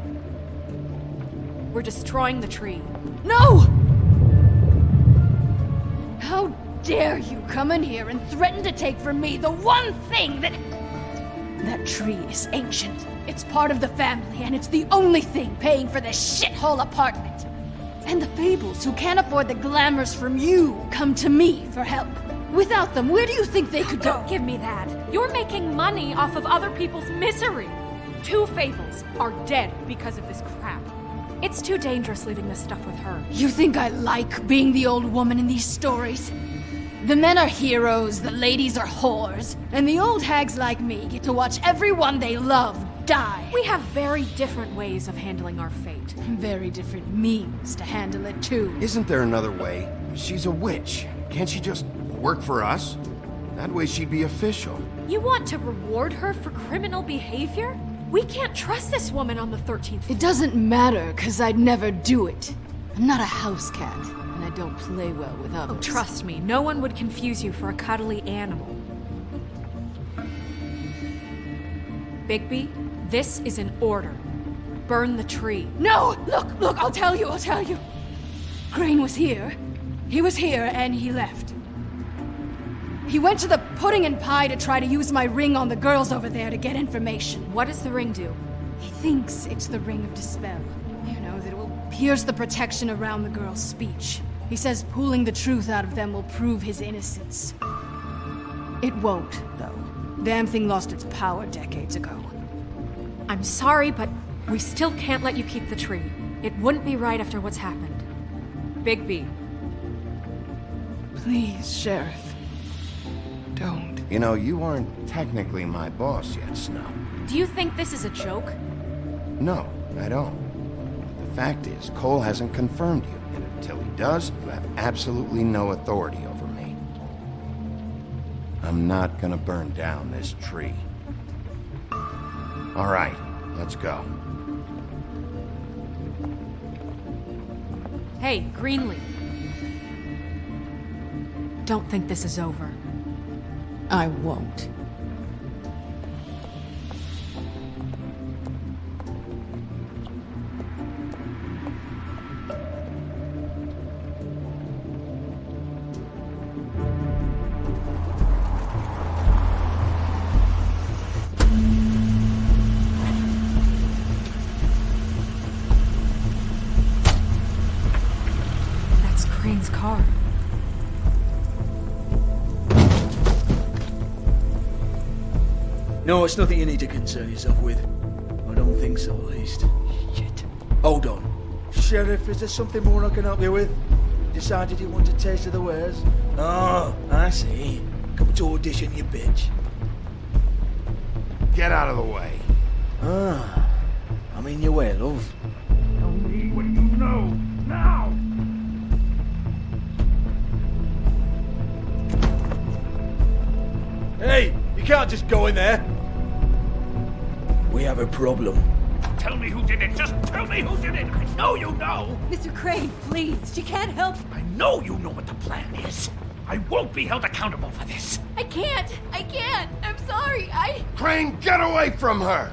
We're destroying the tree. No! How dare you come in here and threaten to take from me the one thing that... That tree is ancient. It's part of the family, and it's the only thing paying for this shithole apartment. And the Fables, who can't afford the glamours from you, come to me for help. Without them, where do you think they could go? Don't give me that. You're making money off of other people's misery. 2 Fables are dead because of this crap. It's too dangerous leaving this stuff with her. You think I like being the old woman in these stories? The men are heroes, the ladies are whores, and the old hags like me get to watch everyone they love die. We have very different ways of handling our fate. Very different means to handle it, too. Isn't there another way? She's a witch. Can't she just work for us? That way she'd be official. You want to reward her for criminal behavior? We can't trust this woman on the 13th floor. It doesn't matter, because I'd never do it. I'm not a house cat, and I don't play well with others. Oh, trust me, no one would confuse you for a cuddly animal. Bigby, this is an order. Burn the tree. No! Look, I'll tell you. Crane was here. He was here, and he left. He went to the pudding and pie to try to use my ring on the girls over there to get information. What does the ring do? He thinks it's the ring of dispel. You know, that it will pierce the protection around the girls' speech. He says pulling the truth out of them will prove his innocence. It won't, though. Damn thing lost its power decades ago. I'm sorry, but we still can't let you keep the tree. It wouldn't be right after what's happened. Bigby. Please, Sheriff. Don't. You know, you aren't technically my boss yet, Snow. Do you think this is a joke? No, I don't. The fact is, Cole hasn't confirmed you, and until he does, you have absolutely no authority over me. I'm not gonna burn down this tree. All right, let's go. Hey, Greenleaf. Don't think this is over. I won't. That's Crane's car. No, it's nothing you need to concern yourself with. I don't think so, at least. Shit. Hold on. Sheriff, is there something more I can help you with? Decided you want a taste of the wares? Oh, I see. Come to audition, you bitch. Get out of the way. Ah, I'm in your way, love. Tell me what you know, now! Hey, you can't just go in there. We have a problem. Tell me who did it! Just tell me who did it! I know you know! Mr. Crane, please, she can't help. I know you know what the plan is! I won't be held accountable for this! I can't! I'm sorry, Crane, get away from her!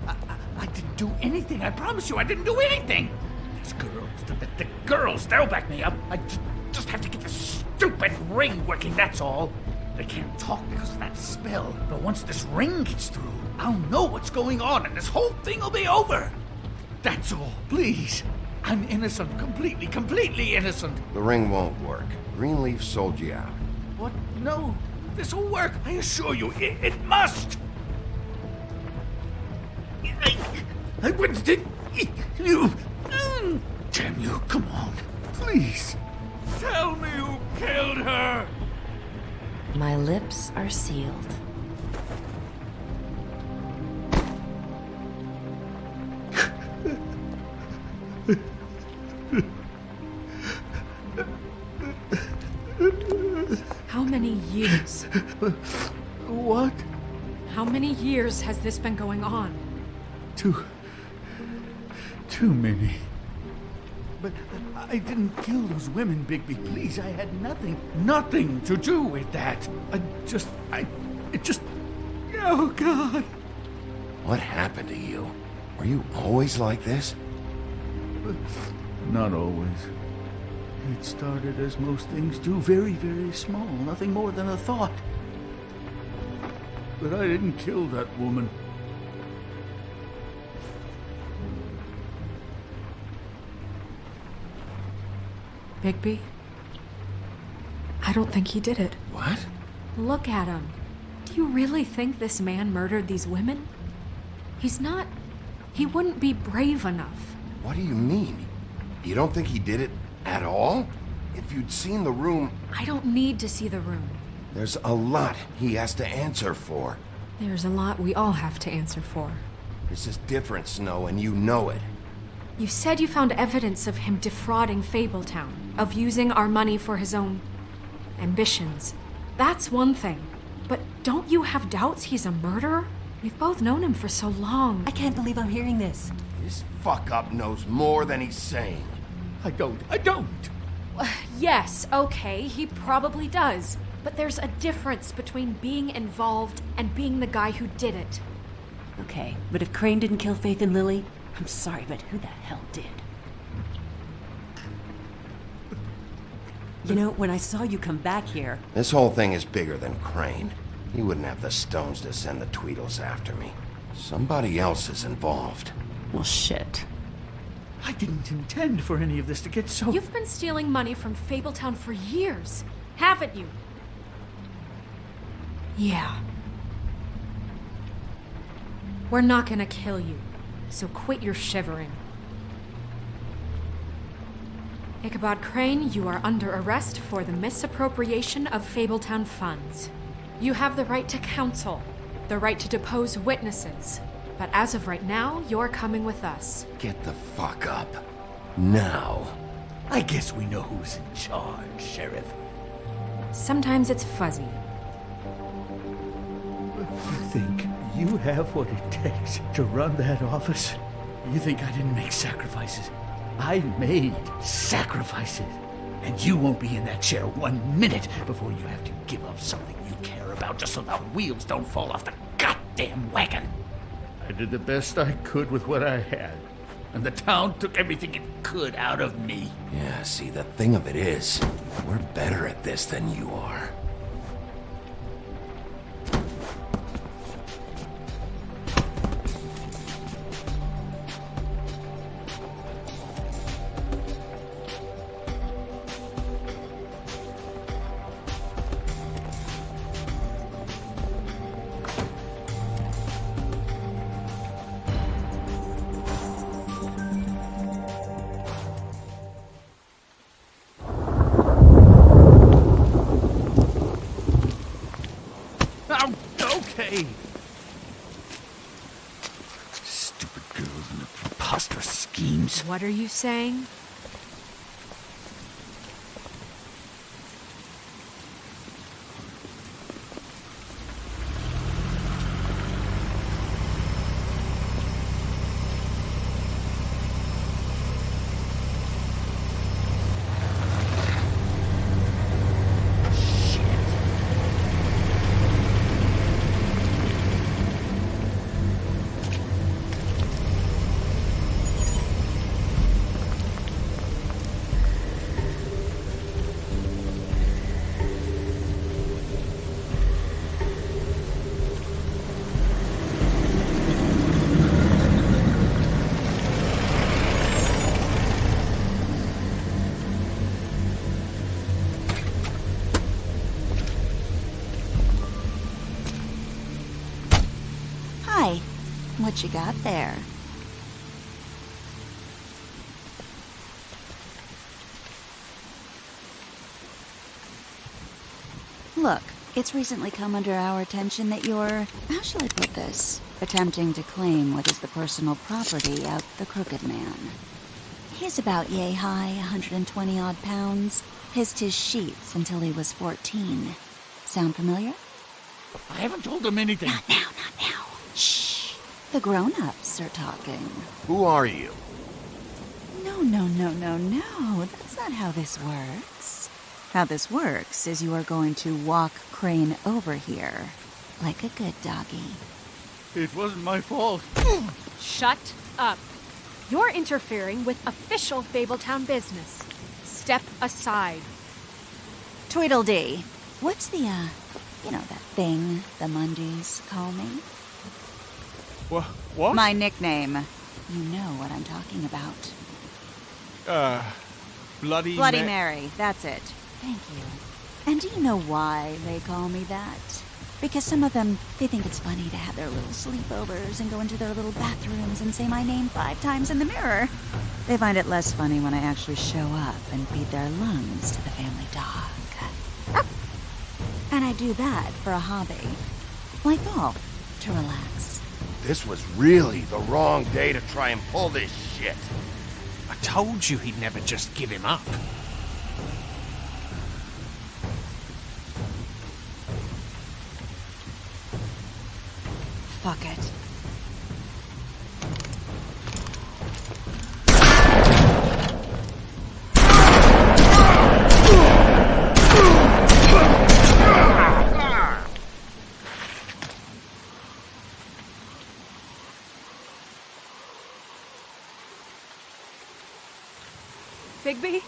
I didn't do anything, I promise you, I didn't do anything! These girls, the girls, they'll back me up. I just have to get this stupid ring working, that's all. They can't talk because of that spell, but once this ring gets through, I'll know what's going on and this whole thing will be over. That's all, please. I'm innocent, completely innocent. The ring won't work. Greenleaf sold you out. What? No, this will work. I assure you, it must. I wouldn't did you. Damn you, come on, please. Tell me who killed her. My lips are sealed. How many years? What? How many years has this been going on? Too many. But I didn't kill those women, Bigby. Please, I had nothing to do with that. Oh, God. What happened to you? Were you always like this? Not always. It started as most things do, very, very small, nothing more than a thought. But I didn't kill that woman. Bigby? I don't think he did it. What? Look at him. Do you really think this man murdered these women? He's not... He wouldn't be brave enough. What do you mean? You don't think he did it at all? If you'd seen the room... I don't need to see the room. There's a lot he has to answer for. There's a lot we all have to answer for. This is different, Snow, and you know it. You said you found evidence of him defrauding Fabletown, of using our money for his own ambitions. That's one thing. But don't you have doubts he's a murderer? We've both known him for so long. I can't believe I'm hearing this. This fuck-up knows more than he's saying. I don't. Yes, okay, he probably does. But there's a difference between being involved and being the guy who did it. Okay, but if Crane didn't kill Faith and Lily, I'm sorry, but who the hell did? You know, when I saw you come back here... This whole thing is bigger than Crane. He wouldn't have the stones to send the Tweedles after me. Somebody else is involved. Well, shit. I didn't intend for any of this to get so... You've been stealing money from Fabletown for years, haven't you? Yeah. We're not gonna kill you, so quit your shivering. Ichabod Crane, you are under arrest for the misappropriation of Fabletown funds. You have the right to counsel, the right to depose witnesses, but as of right now, you're coming with us. Get the fuck up. Now. I guess we know who's in charge, Sheriff. Sometimes it's fuzzy. You think you have what it takes to run that office? You think I didn't make sacrifices? I made sacrifices. And you won't be in that chair 1 minute before you have to give up something you care about just so the wheels don't fall off the goddamn wagon. I did the best I could with what I had. And the town took everything it could out of me. Yeah, see, the thing of it is, we're better at this than you are. Okay. Stupid girls and their preposterous schemes. What are you saying? Hi. What you got there? Look, it's recently come under our attention that you're, how shall I put this, attempting to claim what is the personal property of the Crooked Man. He's about yay high, 120 odd pounds. Pissed his sheets until he was 14. Sound familiar? I haven't told him anything. Not now, not now. Shh. The grown-ups are talking. Who are you? No. That's not how this works. How this works is you are going to walk Crane over here. Like a good doggy. It wasn't my fault. Shut up. You're interfering with official Fabletown business. Step aside. Tweedledee. What's the, that thing the Mundies call me? What? My nickname. You know what I'm talking about. Bloody Mary, that's it. Thank you. And do you know why they call me that? Because some of them, they think it's funny to have their little sleepovers and go into their little bathrooms and say my name 5 times in the mirror. They find it less funny when I actually show up and feed their lungs to the family dog. And I do that for a hobby. Like golf, to relax. This was really the wrong day to try and pull this shit. I told you he'd never just give him up. Fuck it. Bigby?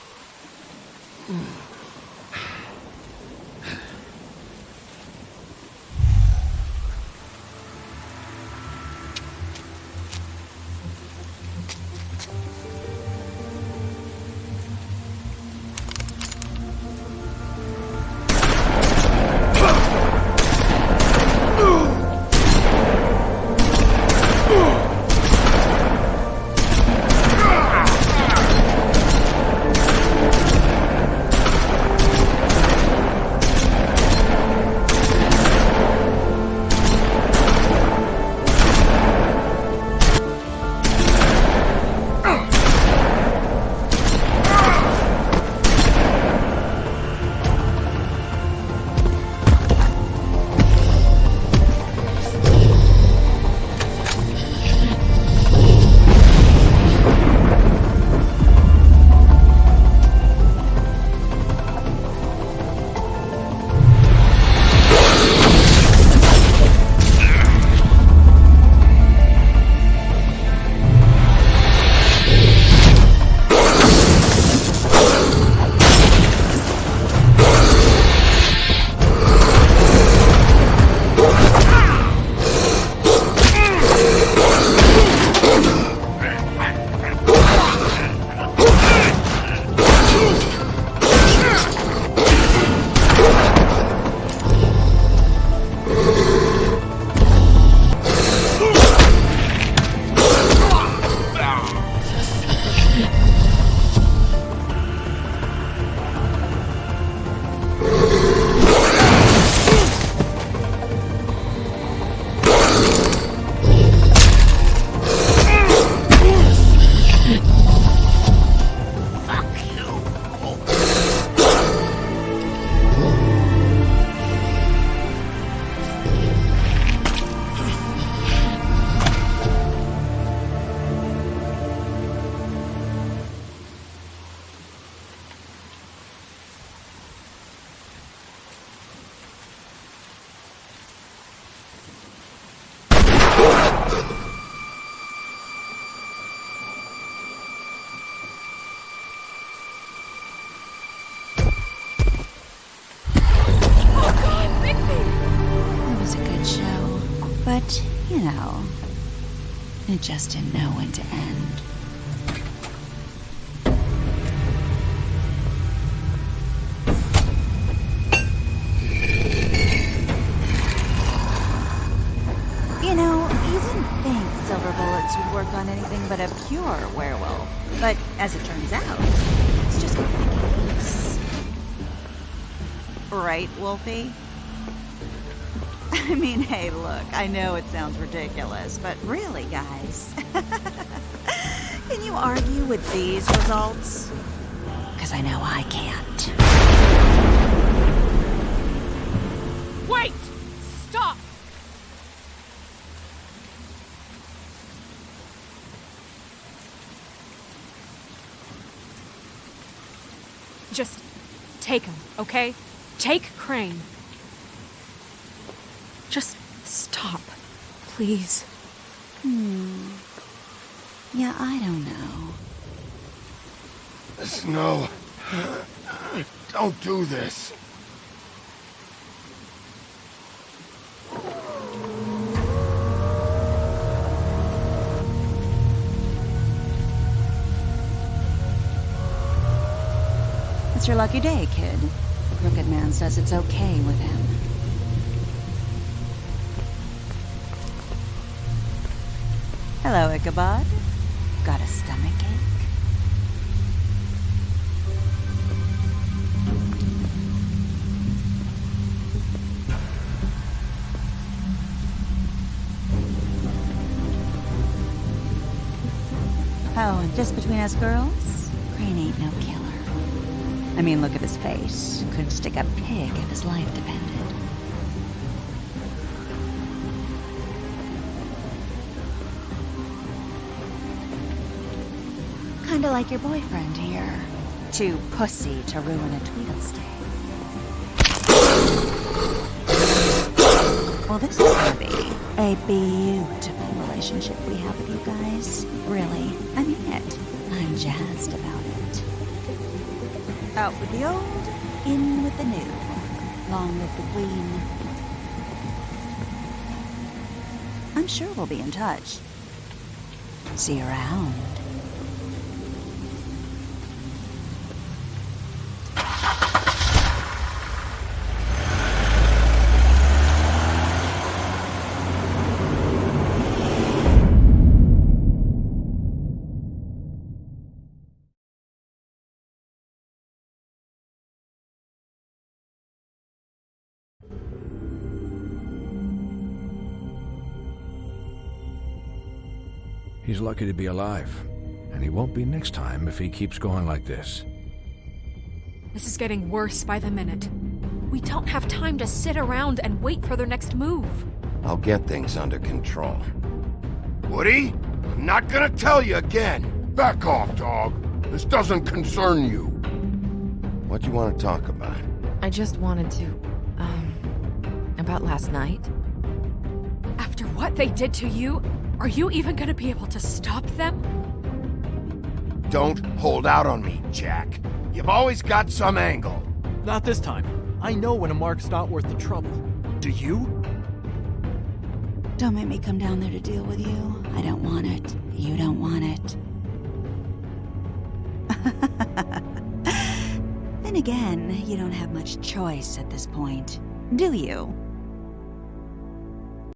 But, it just didn't know when to end. You wouldn't think silver bullets would work on anything but a pure werewolf. But as it turns out, it's just not the case. Right, Wolfie? I mean, hey, look, I know it sounds ridiculous, but really, guys, can you argue with these results? Because I know I can't. Wait! Stop! Just take him, okay? Take Crane. Just stop, please. Yeah, I don't know. Snow, don't do this. It's your lucky day, kid. The Crooked Man says it's okay with him. Hello, Ichabod. Got a stomachache? Oh, and just between us girls, Crane ain't no killer. I mean, look at his face. Could stick a pig if his life depended. Kinda like your boyfriend here. Too pussy to ruin a Tweedle stay. Well, this is gonna be a beautiful relationship we have with you guys. Really, I mean it. I'm jazzed about it. Out with the old, in with the new. Long live the Queen. I'm sure we'll be in touch. See you around. He's lucky to be alive, and he won't be next time if he keeps going like this. This is getting worse by the minute. We don't have time to sit around and wait for their next move. I'll get things under control. Woody, I'm not gonna tell you again. Back off, dog. This doesn't concern you. What do you want to talk about? I just wanted to, about last night. After what they did to you, are you even gonna be able to stop them? Don't hold out on me, Jack. You've always got some angle. Not this time. I know when a mark's not worth the trouble. Do you? Don't make me come down there to deal with you. I don't want it. You don't want it. Then again, you don't have much choice at this point, do you?